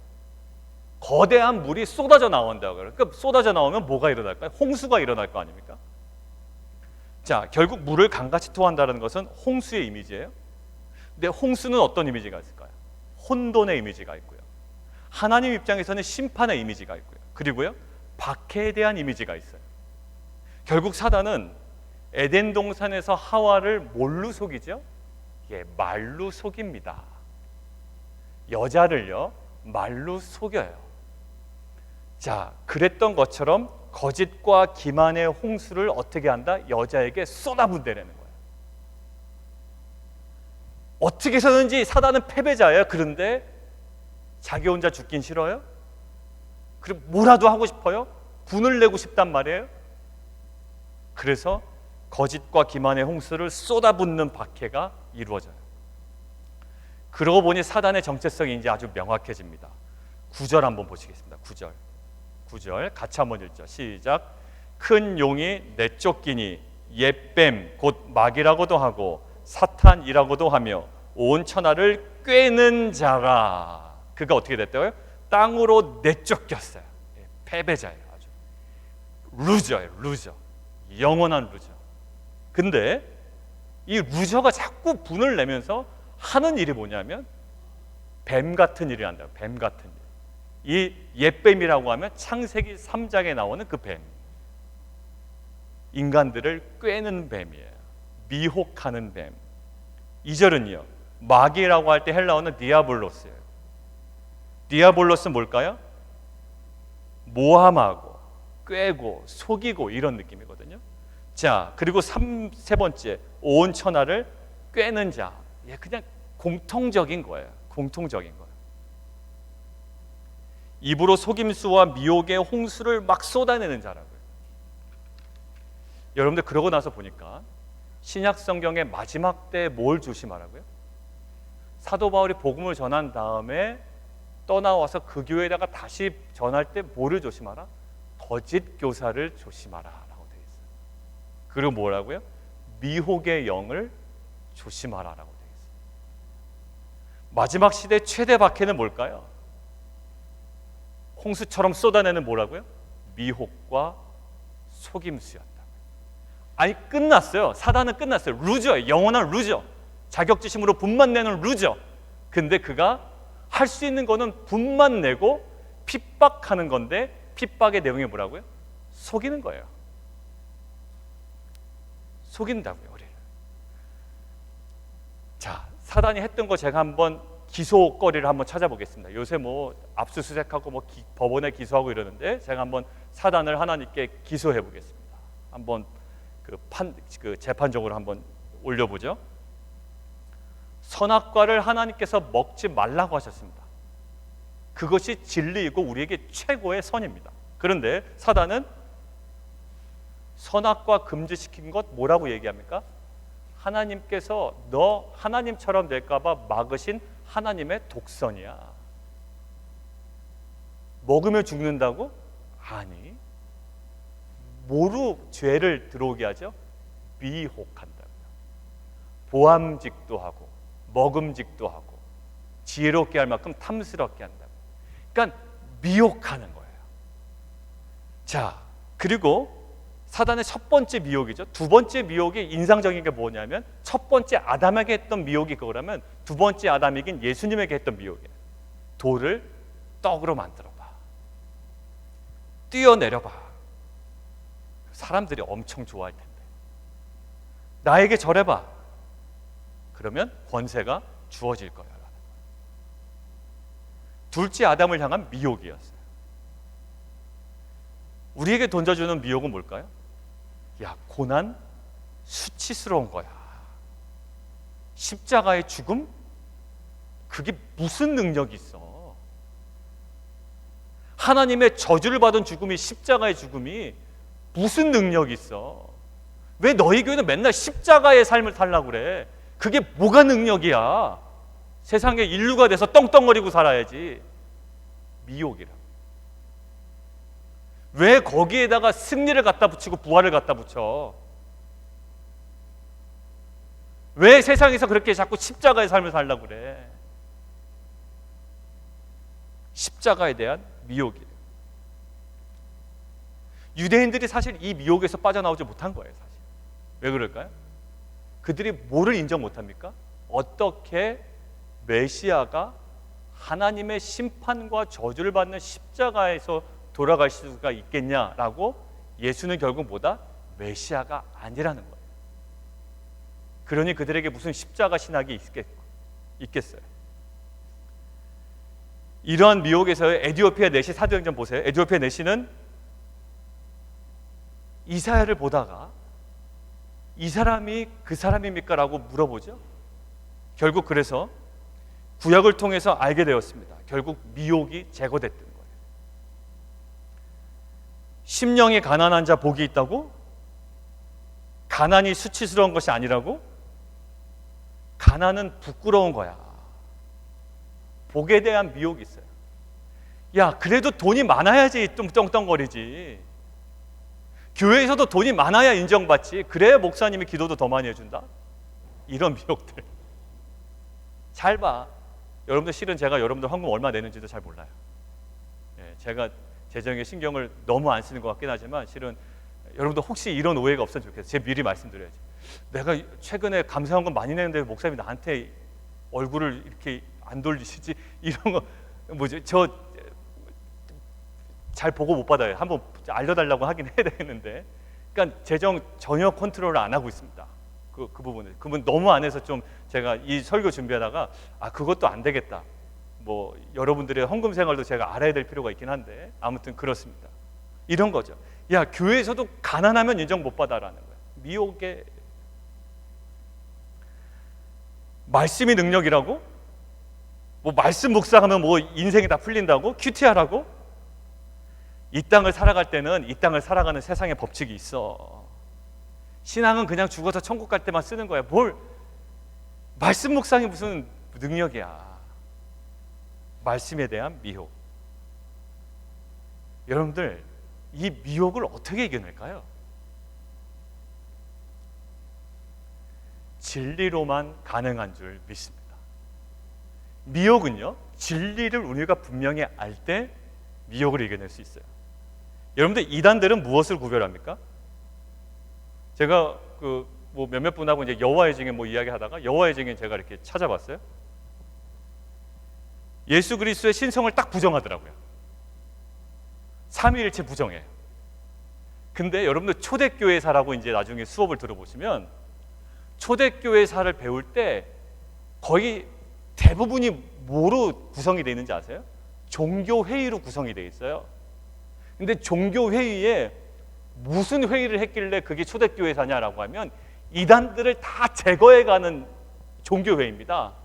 거대한 물이 쏟아져 나온다고. 그러니까 쏟아져 나오면 뭐가 일어날까요? 홍수가 일어날 거 아닙니까? 자, 결국 물을 강같이 토한다는 것은 홍수의 이미지예요. 근데 홍수는 어떤 이미지가 있을까요? 혼돈의 이미지가 있고요. 하나님 입장에서는 심판의 이미지가 있고요. 그리고요, 박해에 대한 이미지가 있어요. 결국 사단은 에덴 동산에서 하와를 뭘로 속이죠? 예, 말로 속입니다. 여자를요, 말로 속여요. 자, 그랬던 것처럼 거짓과 기만의 홍수를 어떻게 한다? 여자에게 쏟아붓대라는 거예요. 어떻게 해서든지 사단은 패배자예요. 그런데 자기 혼자 죽긴 싫어요? 그럼 뭐라도 하고 싶어요? 분을 내고 싶단 말이에요. 그래서 거짓과 기만의 홍수를 쏟아붓는 박해가 이루어져요. 그러고 보니 사단의 정체성이 이제 아주 명확해집니다. 9절 한번 보시겠습니다. 9절 같이 한번 읽죠. 시작. 큰 용이 내쫓기니 옛뱀 곧 마귀라고도 하고 사탄이라고도 하며 온 천하를 꿰는 자라. 그가 어떻게 됐다고요? 땅으로 내쫓겼어요. 패배자예요. 아주 루저예요. 루저. 영원한 루저. 근데 이 루저가 자꾸 분을 내면서 하는 일이 뭐냐면 뱀 같은 일을 한다. 뱀 같은 일. 이 옛뱀이라고 하면 창세기 3장에 나오는 그 뱀. 인간들을 꿰는 뱀이에요. 미혹하는 뱀. 2절은요. 마귀라고 할 때 헬라어는 디아볼로스예요. 디아볼로스는 뭘까요? 모함하고 꿰고 속이고 이런 느낌이거든요. 자, 그리고 세 번째, 온 천하를 꿰는 자. 예, 그냥 공통적인 거예요. 공통적인 거예요. 입으로 속임수와 미혹의 홍수를 막 쏟아내는 자라고요. 여러분들 그러고 나서 보니까 신약 성경의 마지막 때 뭘 조심하라고요? 사도 바울이 복음을 전한 다음에 떠나와서 그 교회에다가 다시 전할 때 뭐를 조심하라? 거짓 교사를 조심하라 라고 되어 있어요. 그리고 뭐라고요? 미혹의 영을 조심하라 라고 되어 있어요. 마지막 시대 최대 박해는 뭘까요? 홍수처럼 쏟아내는 뭐라고요? 미혹과 속임수였다. 아니 끝났어요. 사단은 끝났어요. 루저예요. 영원한 루저. 자격지심으로 분만 내는 루저. 근데 그가 할 수 있는 거는 분만 내고 핍박하는 건데 핍박의 내용이 뭐라고요? 속이는 거예요. 속인다고요, 우리를. 자, 사단이 했던 거 제가 한번 기소거리를 한번 찾아보겠습니다. 요새 뭐 압수수색하고 뭐 법원에 기소하고 이러는데 제가 한번 사단을 하나님께 기소해 보겠습니다. 한번 그 재판적으로 한번 올려보죠. 선악과를 하나님께서 먹지 말라고 하셨습니다. 그것이 진리이고 우리에게 최고의 선입니다. 그런데 사단은 선악과 금지시킨 것 뭐라고 얘기합니까? 하나님께서 너 하나님처럼 될까 봐 막으신 하나님의 독선이야. 먹으면 죽는다고? 아니. 뭐로 죄를 들어오게 하죠? 미혹한다고요. 보암직도 하고 먹음직도 하고 지혜롭게 할 만큼 탐스럽게 한다고. 그러니까 미혹하는 거예요. 자, 그리고 사단의 첫 번째 미혹이죠. 두 번째 미혹이 인상적인 게 뭐냐면 첫 번째 아담에게 했던 미혹이 그거라면 두 번째 아담에겐 예수님에게 했던 미혹이에요. 돌을 떡으로 만들어봐. 뛰어내려봐. 사람들이 엄청 좋아할 텐데. 나에게 절해봐. 그러면 권세가 주어질 거야. 둘째 아담을 향한 미혹이었어요. 우리에게 던져주는 미혹은 뭘까요? 야, 고난 수치스러운 거야. 십자가의 죽음? 그게 무슨 능력이 있어? 하나님의 저주를 받은 죽음이, 십자가의 죽음이 무슨 능력이 있어? 왜 너희 교회는 맨날 십자가의 삶을 살라고 그래? 그게 뭐가 능력이야? 세상에 인류가 돼서 떵떵거리고 살아야지. 미혹이라. 왜 거기에다가 승리를 갖다 붙이고 부활을 갖다 붙여? 왜 세상에서 그렇게 자꾸 십자가의 삶을 살라고 그래? 십자가에 대한 미혹이에요. 유대인들이 사실 이 미혹에서 빠져나오지 못한 거예요. 사실. 왜 그럴까요? 그들이 뭐를 인정 못합니까? 어떻게 메시아가 하나님의 심판과 저주를 받는 십자가에서 돌아갈 수가 있겠냐라고, 예수는 결국 뭐다? 메시아가 아니라는 거예요. 그러니 그들에게 무슨 십자가 신학이 있겠어요. 이러한 미혹에서의 에디오피아 내시 사도행전 보세요. 에디오피아 내시는 이사야를 보다가 이 사람이 그 사람입니까? 라고 물어보죠. 결국 그래서 구약을 통해서 알게 되었습니다. 결국 미혹이 제거됐던 거예요. 심령이 가난한 자 복이 있다고? 가난이 수치스러운 것이 아니라고? 가난은 부끄러운 거야. 복에 대한 미혹이 있어요. 야, 그래도 돈이 많아야지 뚱뚱거리지. 교회에서도 돈이 많아야 인정받지. 그래야 목사님이 기도도 더 많이 해준다. 이런 미혹들. 잘 봐. 여러분들 실은 제가 여러분들 헌금 얼마 내는지도 잘 몰라요. 예, 제가 재정에 신경을 너무 안 쓰는 것 같긴 하지만 실은 여러분들 혹시 이런 오해가 없었으면 좋겠어요. 제가 미리 말씀드려야지. 내가 최근에 감사헌금 많이 내는데 목사님이 나한테 얼굴을 이렇게 안 돌리시지? 이런 거 뭐지? 저 잘 보고 못 받아요. 한번 알려달라고 하긴 해야 되겠는데, 그러니까 재정 전혀 컨트롤을 안 하고 있습니다. 그 부분을. 그분 너무 안 해서 좀 제가 이 설교 준비하다가 그것도 안 되겠다. 뭐 여러분들의 헌금 생활도 제가 알아야 될 필요가 있긴 한데 아무튼 그렇습니다. 이런 거죠. 야, 교회에서도 가난하면 인정 못 받아라는 거예요. 미혹의 말씀이 능력이라고? 뭐 말씀 묵상하면 뭐 인생이 다 풀린다고? 큐티하라고? 이 땅을 살아갈 때는 이 땅을 살아가는 세상의 법칙이 있어. 신앙은 그냥 죽어서 천국 갈 때만 쓰는 거야. 뭘 말씀 묵상이 무슨 능력이야. 말씀에 대한 미혹. 여러분들, 이 미혹을 어떻게 이겨낼까요? 진리로만 가능한 줄 믿습니다. 미혹은요, 진리를 우리가 분명히 알 때 미혹을 이겨낼 수 있어요. 여러분들, 이단들은 무엇을 구별합니까? 제가 뭐 몇몇 분하고 이제 여호와의 증인 뭐 이야기하다가 여호와의 증인 제가 이렇게 찾아봤어요. 예수 그리스도의 신성을 딱 부정하더라고요. 삼위일체 부정해요. 근데 여러분들 초대교회사라고 이제 나중에 수업을 들어보시면 초대교회사를 배울 때 거의 대부분이 뭐로 구성이 되어 있는지 아세요? 종교회의로 구성이 되어 있어요. 근데 종교회의에 무슨 회의를 했길래 그게 초대교회사냐라고 하면 이단들을 다 제거해가는 종교회의입니다.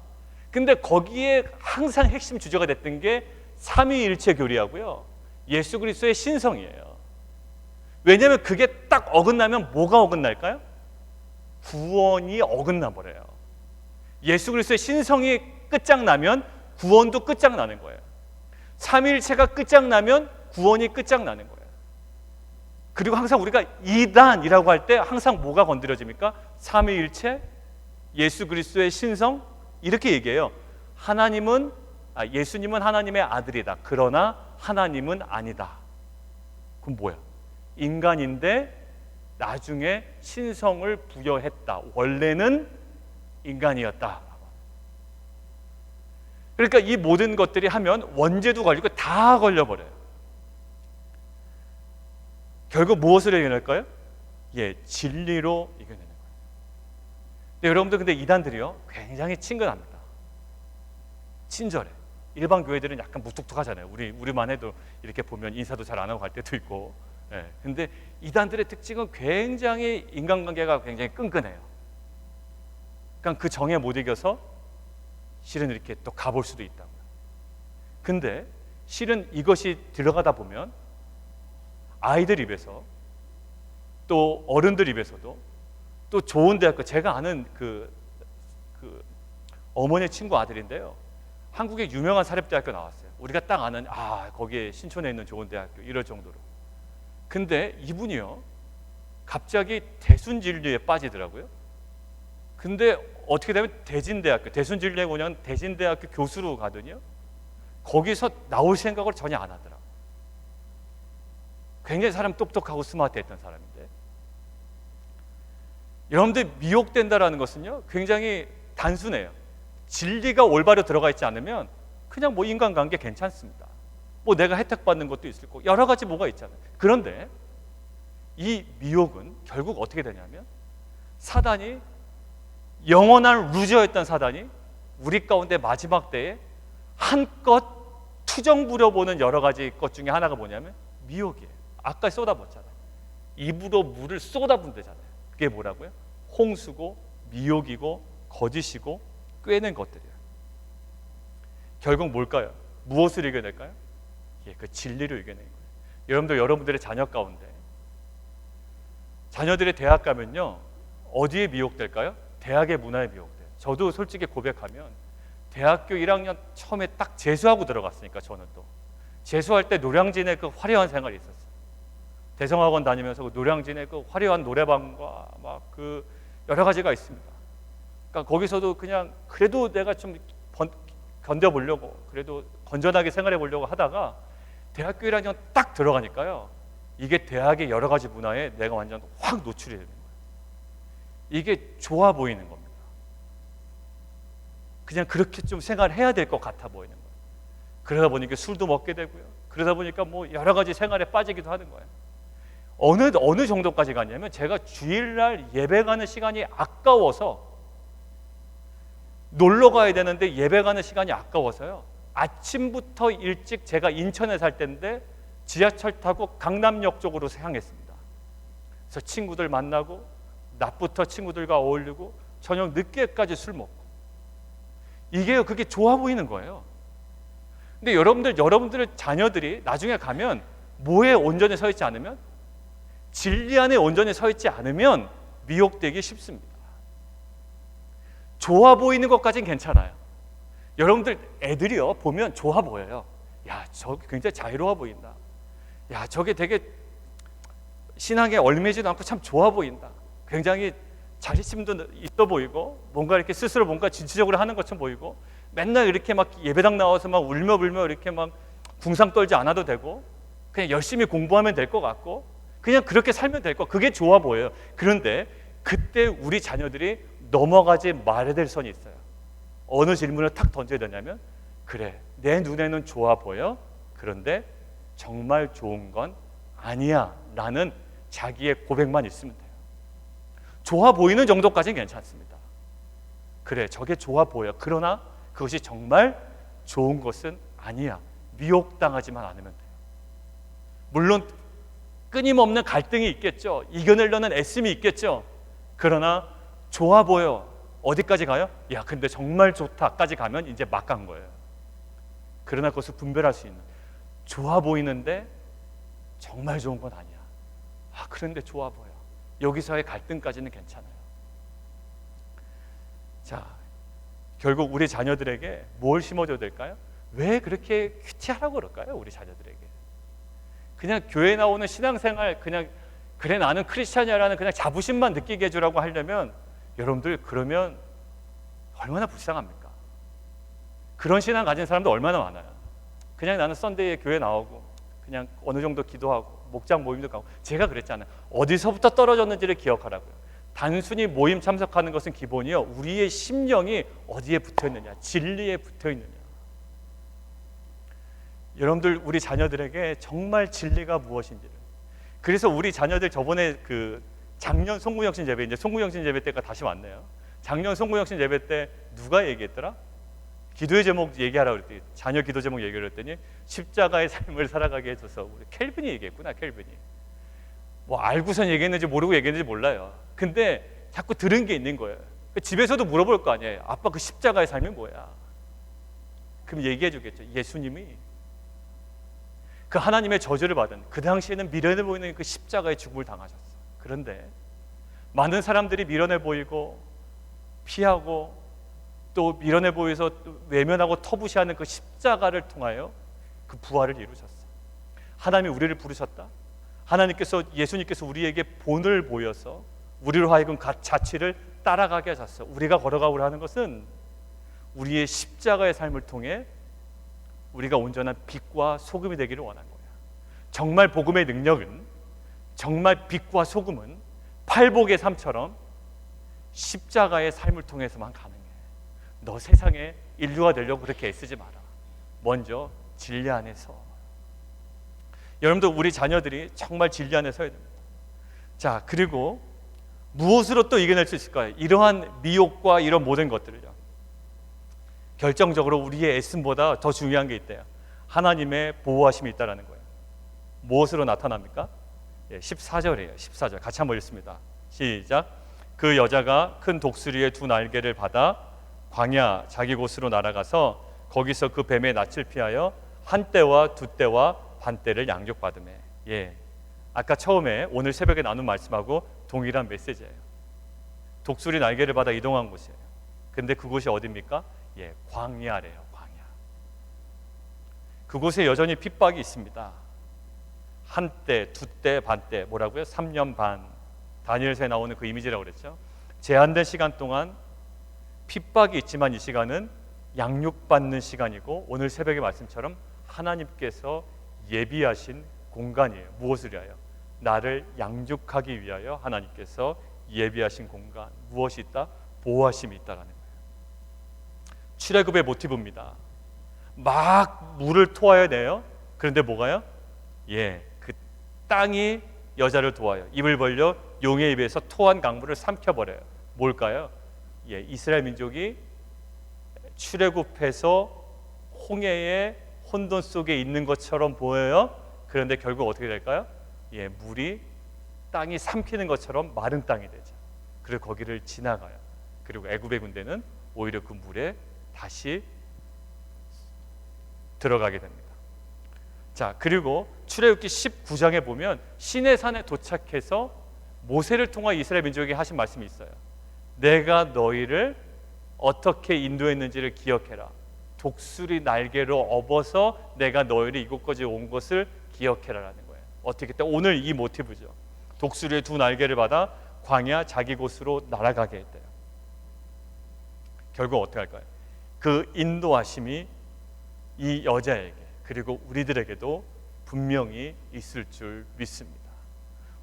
근데 거기에 항상 핵심 주제가 됐던 게 삼위일체 교리하고요, 예수 그리스도의 신성이에요. 왜냐하면 그게 딱 어긋나면 뭐가 어긋날까요? 구원이 어긋나 버려요. 예수 그리스도의 신성이 끝장나면 구원도 끝장나는 거예요. 삼위일체가 끝장나면 구원이 끝장나는 거예요. 그리고 항상 우리가 이단이라고 할 때 항상 뭐가 건드려집니까? 삼위일체, 예수 그리스도의 신성, 이렇게 얘기해요. 예수님은 하나님의 아들이다. 그러나 하나님은 아니다. 그럼 뭐야? 인간인데 나중에 신성을 부여했다. 원래는 인간이었다. 그러니까 이 모든 것들이 하면 원죄도 걸리고 다 걸려버려요. 결국 무엇을 이겨낼까요? 예, 진리로 이겨내는 거예요. 근데 여러분들, 근데 이단들이요 굉장히 친근합니다. 친절해. 일반 교회들은 약간 무뚝뚝하잖아요. 우리만 해도 이렇게 보면 인사도 잘 안 하고 갈 때도 있고. 예. 근데 이단들의 특징은 굉장히 인간관계가 굉장히 끈끈해요. 그러니까 그 정에 못 이겨서 실은 이렇게 또 가볼 수도 있다고요. 근데 실은 이것이 들어가다 보면 아이들 입에서 또 어른들 입에서도 또 좋은 대학교, 제가 아는 그 어머니 친구 아들인데요, 한국의 유명한 사립대학교 나왔어요. 우리가 딱 아는, 거기에 신촌에 있는 좋은 대학교, 이럴 정도로. 근데 이분이요 갑자기 대순진리에 빠지더라고요. 근데 어떻게 되면 대순진리에 오면 대진대학교 교수로 가더니요 거기서 나올 생각을 전혀 안 하더라고요. 굉장히 사람 똑똑하고 스마트했던 사람인데, 여러분들 미혹된다라는 것은요 굉장히 단순해요. 진리가 올바로 들어가 있지 않으면 그냥 뭐 인간관계 괜찮습니다. 뭐 내가 혜택 받는 것도 있을 거고 여러 가지 뭐가 있잖아요. 그런데 이 미혹은 결국 어떻게 되냐면, 사단이, 영원한 루저였던 사단이 우리 가운데 마지막 때에 한껏 투정 부려보는 여러 가지 것 중에 하나가 뭐냐면 미혹이에요. 아까 쏟아붓잖아요. 입으로 물을 쏟아붓대잖아요. 그게 뭐라고요? 홍수고 미혹이고 거짓이고 꿰는 것들이에요. 결국 뭘까요? 무엇을 이겨낼까요? 예, 그 진리를 이겨내는 거예요. 여러분들, 여러분들의 자녀 가운데, 자녀들이 대학 가면요 어디에 미혹될까요? 대학의 문화에 미혹돼요. 저도 솔직히 고백하면 대학교 1학년 처음에 딱 재수하고 들어갔으니까, 저는 또 재수할 때 노량진에 그 화려한 생활이 있었어요. 대성학원 다니면서 그 노량진에 그 화려한 노래방과 막 그 여러 가지가 있습니다. 그러니까 거기서도 그냥 그래도 내가 좀 견뎌보려고, 그래도 건전하게 생활해 보려고 하다가 대학교 1학년 딱 들어가니까요 이게 대학의 여러 가지 문화에 내가 완전 확 노출이 되는 거예요. 이게 좋아 보이는 겁니다. 그냥 그렇게 좀 생활해야 될 것 같아 보이는 거예요. 그러다 보니까 술도 먹게 되고요. 그러다 보니까 뭐 여러 가지 생활에 빠지기도 하는 거예요. 어느 정도까지 갔냐면, 제가 주일날 예배 가는 시간이 아까워서, 놀러 가야 되는데 예배 가는 시간이 아까워서요 아침부터 일찍, 제가 인천에 살 때인데 지하철 타고 강남역 쪽으로 향했습니다. 그래서 친구들 만나고 낮부터 친구들과 어울리고 저녁 늦게까지 술 먹고, 이게 그게 좋아 보이는 거예요. 근데 여러분들의 자녀들이 나중에 가면 뭐에 온전히 서 있지 않으면, 진리 안에 온전히 서 있지 않으면 미혹되기 쉽습니다. 좋아 보이는 것까지는 괜찮아요. 여러분들 애들이요 보면 좋아 보여요. 야, 저게 굉장히 자유로워 보인다. 야, 저게 되게 신앙에 얽매지도 않고 참 좋아 보인다. 굉장히 자립심도 있어 보이고, 뭔가 이렇게 스스로 뭔가 진취적으로 하는 것처럼 보이고, 맨날 이렇게 막 예배당 나와서 막 울며 불며 이렇게 막 궁상 떨지 않아도 되고, 그냥 열심히 공부하면 될 것 같고, 그냥 그렇게 살면 될 거, 그게 좋아 보여요. 그런데 그때 우리 자녀들이 넘어가지 말아야 될 선이 있어요. 어느 질문을 탁 던져야 되냐면, 그래, 내 눈에는 좋아 보여. 그런데 정말 좋은 건 아니야 라는 자기의 고백만 있으면 돼요. 좋아 보이는 정도까지는 괜찮습니다. 그래, 저게 좋아 보여. 그러나 그것이 정말 좋은 것은 아니야. 미혹당하지만 않으면 돼요. 물론 끊임없는 갈등이 있겠죠. 이겨내려는 애씀이 있겠죠. 그러나 좋아 보여. 어디까지 가요? 야, 근데 정말 좋다까지 가면 이제 막 간 거예요. 그러나 그것을 분별할 수 있는, 좋아 보이는데 정말 좋은 건 아니야. 그런데 좋아 보여. 여기서의 갈등까지는 괜찮아요. 자, 결국 우리 자녀들에게 뭘 심어줘야 될까요? 왜 그렇게 큐티하라고 그럴까요? 우리 자녀들에게 그냥 교회 나오는 신앙생활, 그냥 그래 나는 크리스찬이야라는 그냥 자부심만 느끼게 해주라고 하려면, 여러분들 그러면 얼마나 불쌍합니까? 그런 신앙 가진 사람도 얼마나 많아요. 그냥 나는 썬데이에 교회 나오고 그냥 어느 정도 기도하고 목장 모임도 가고. 제가 그랬잖아요. 어디서부터 떨어졌는지를 기억하라고요. 단순히 모임 참석하는 것은 기본이요, 우리의 심령이 어디에 붙어있느냐, 진리에 붙어있느냐. 여러분들 우리 자녀들에게 정말 진리가 무엇인지를. 그래서 우리 자녀들 저번에 그 작년 송구영신 예배, 이제 송구영신 예배 때가 다시 왔네요. 작년 송구영신 예배 때 누가 얘기했더라? 기도의 제목 얘기하라고 그랬더니, 자녀 기도 제목 얘기를 했더니 십자가의 삶을 살아가게 해줘서, 우리 켈빈이 얘기했구나. 켈빈이 뭐 알고선 얘기했는지 모르고 얘기했는지 몰라요. 근데 자꾸 들은 게 있는 거예요. 집에서도 물어볼 거 아니에요. 아빠 그 십자가의 삶이 뭐야? 그럼 얘기해 주겠죠. 예수님이 그 하나님의 저주를 받은, 그 당시에는 미련해 보이는 그 십자가의 죽음을 당하셨어. 그런데 많은 사람들이 미련해 보이고 피하고 또 미련해 보여서 외면하고 터부시하는 그 십자가를 통하여 그 부활을 이루셨어. 하나님이 우리를 부르셨다. 하나님께서, 예수님께서 우리에게 본을 보여서 우리로 하여금 자취를 따라가게 하셨어. 우리가 걸어가고 하는 것은 우리의 십자가의 삶을 통해 우리가 온전한 빛과 소금이 되기를 원한 거야. 정말 복음의 능력은, 정말 빛과 소금은 팔복의 삶처럼 십자가의 삶을 통해서만 가능해. 너 세상에 인류가 되려고 그렇게 애쓰지 마라. 먼저 진리 안에서. 여러분들 우리 자녀들이 정말 진리 안에 서야 됩니다. 자, 그리고 무엇으로 또 이겨낼 수 있을까요? 이러한 미혹과 이런 모든 것들을요. 결정적으로 우리의 애씀보다 더 중요한 게 있대요. 하나님의 보호하심이 있다라는 거예요. 무엇으로 나타납니까? 14절이에요. 14절 같이 한번 읽습니다. 시작. 그 여자가 큰 독수리의 두 날개를 받아 광야 자기 곳으로 날아가서 거기서 그 뱀의 낯을 피하여 한 때와 두 때와 반 때를 양육받으매. 아까 처음에 오늘 새벽에 나눈 말씀하고 동일한 메시지예요. 독수리 날개를 받아 이동한 곳이에요. 근데 그곳이 어디입니까? 광야래요. 광야. 그곳에 여전히 핍박이 있습니다. 한 때, 두 때, 반 때, 뭐라고요? 3년 반. 다니엘서에 나오는 그 이미지라고 그랬죠. 제한된 시간 동안 핍박이 있지만 이 시간은 양육받는 시간이고, 오늘 새벽의 말씀처럼 하나님께서 예비하신 공간이에요. 무엇을 위하여? 나를 양육하기 위하여 하나님께서 예비하신 공간. 무엇이 있다? 보호하심이 있다라는 거예요. 출애굽의 모티브입니다. 막 물을 토하여 내요. 그런데 뭐가요? 그 땅이 여자를 도와요. 입을 벌려 용의 입에서 토한 강물을 삼켜버려요. 뭘까요? 이스라엘 민족이 출애굽해서 홍해의 혼돈 속에 있는 것처럼 보여요. 그런데 결국 어떻게 될까요? 물이 땅이 삼키는 것처럼 마른 땅이 되죠. 그리고 거기를 지나가요. 그리고 애굽의 군대는 오히려 그 물에 다시 들어가게 됩니다. 자, 그리고 출애굽기 19장에 보면 시내산에 도착해서 모세를 통해 이스라엘 민족에게 하신 말씀이 있어요. 내가 너희를 어떻게 인도했는지를 기억해라. 독수리 날개로 업어서 내가 너희를 이곳까지 온 것을 기억해라라는 거예요. 어떻게 했다? 오늘 이 모티브죠. 독수리의 두 날개를 받아 광야 자기 곳으로 날아가게 했대요. 결국 어떻게 할까요? 그 인도하심이 이 여자에게 그리고 우리들에게도 분명히 있을 줄 믿습니다.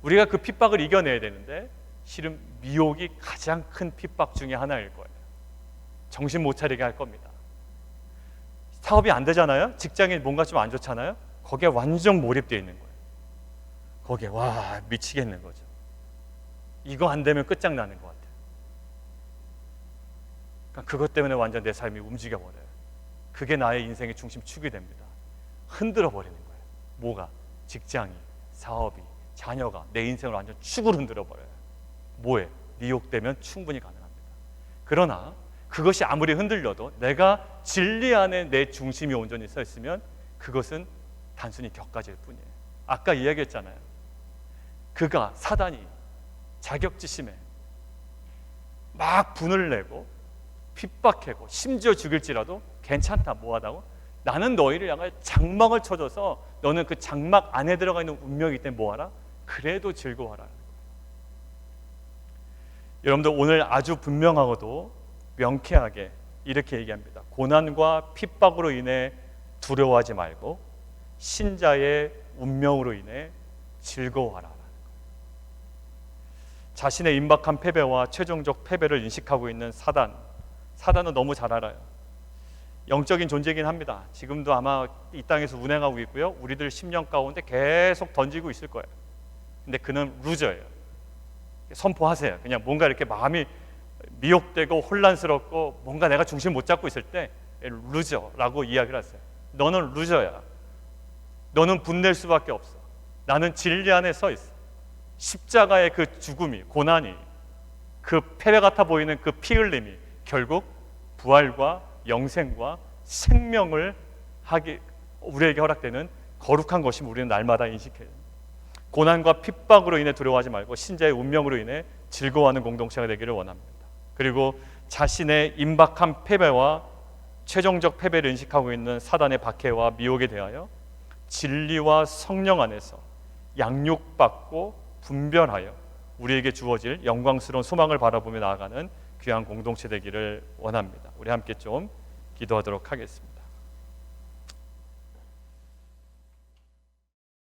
우리가 그 핍박을 이겨내야 되는데 실은 미혹이 가장 큰 핍박 중에 하나일 거예요. 정신 못 차리게 할 겁니다. 사업이 안 되잖아요. 직장에 뭔가 좀 안 좋잖아요. 거기에 완전 몰입되어 있는 거예요. 거기에 와 미치겠는 거죠. 이거 안 되면 끝장나는 것 같아요. 그러니까 그것 때문에 완전 내 삶이 움직여버려요. 그게 나의 인생의 중심축이 됩니다. 흔들어 버리는 거예요. 뭐가? 직장이, 사업이, 자녀가 내 인생을 완전 축을 흔들어 버려요. 뭐에? 미혹되면 충분히 가능합니다. 그러나 그것이 아무리 흔들려도 내가 진리 안에 내 중심이 온전히 서 있으면 그것은 단순히 격가질 뿐이에요. 아까 이야기했잖아요. 그가 사단이 자격지심에 막 분을 내고 핍박하고 심지어 죽일지라도 괜찮다. 뭐하다고? 나는 너희를 향해 장막을 쳐줘서 너는 그 장막 안에 들어가 있는 운명이기 때문에 뭐하라? 그래도 즐거워하라. 여러분들 오늘 아주 분명하고도 명쾌하게 이렇게 얘기합니다. 고난과 핍박으로 인해 두려워하지 말고 신자의 운명으로 인해 즐거워하라. 자신의 임박한 패배와 최종적 패배를 인식하고 있는 사단은 너무 잘 알아요. 영적인 존재이긴 합니다. 지금도 아마 이 땅에서 운행하고 있고요. 우리들 심령 가운데 계속 던지고 있을 거예요. 근데 그는 루저예요. 선포하세요. 그냥 뭔가 이렇게 마음이 미혹되고 혼란스럽고 뭔가 내가 중심 못 잡고 있을 때 루저라고 이야기를 하세요. 너는 루저야. 너는 분낼 수밖에 없어. 나는 진리 안에 서 있어. 십자가의 그 죽음이, 고난이, 그 패배 같아 보이는 그 피 흘림이 결국 부활과 영생과 생명을 우리에게 허락되는 거룩한 것임을 우리는 날마다 인식해요. 고난과 핍박으로 인해 두려워하지 말고 신자의 운명으로 인해 즐거워하는 공동체가 되기를 원합니다. 그리고 자신의 임박한 패배와 최종적 패배를 인식하고 있는 사단의 박해와 미혹에 대하여 진리와 성령 안에서 양육받고 분별하여 우리에게 주어질 영광스러운 소망을 바라보며 나아가는 귀한 공동체 되기를 원합니다. 우리 함께 좀 기도하도록 하겠습니다.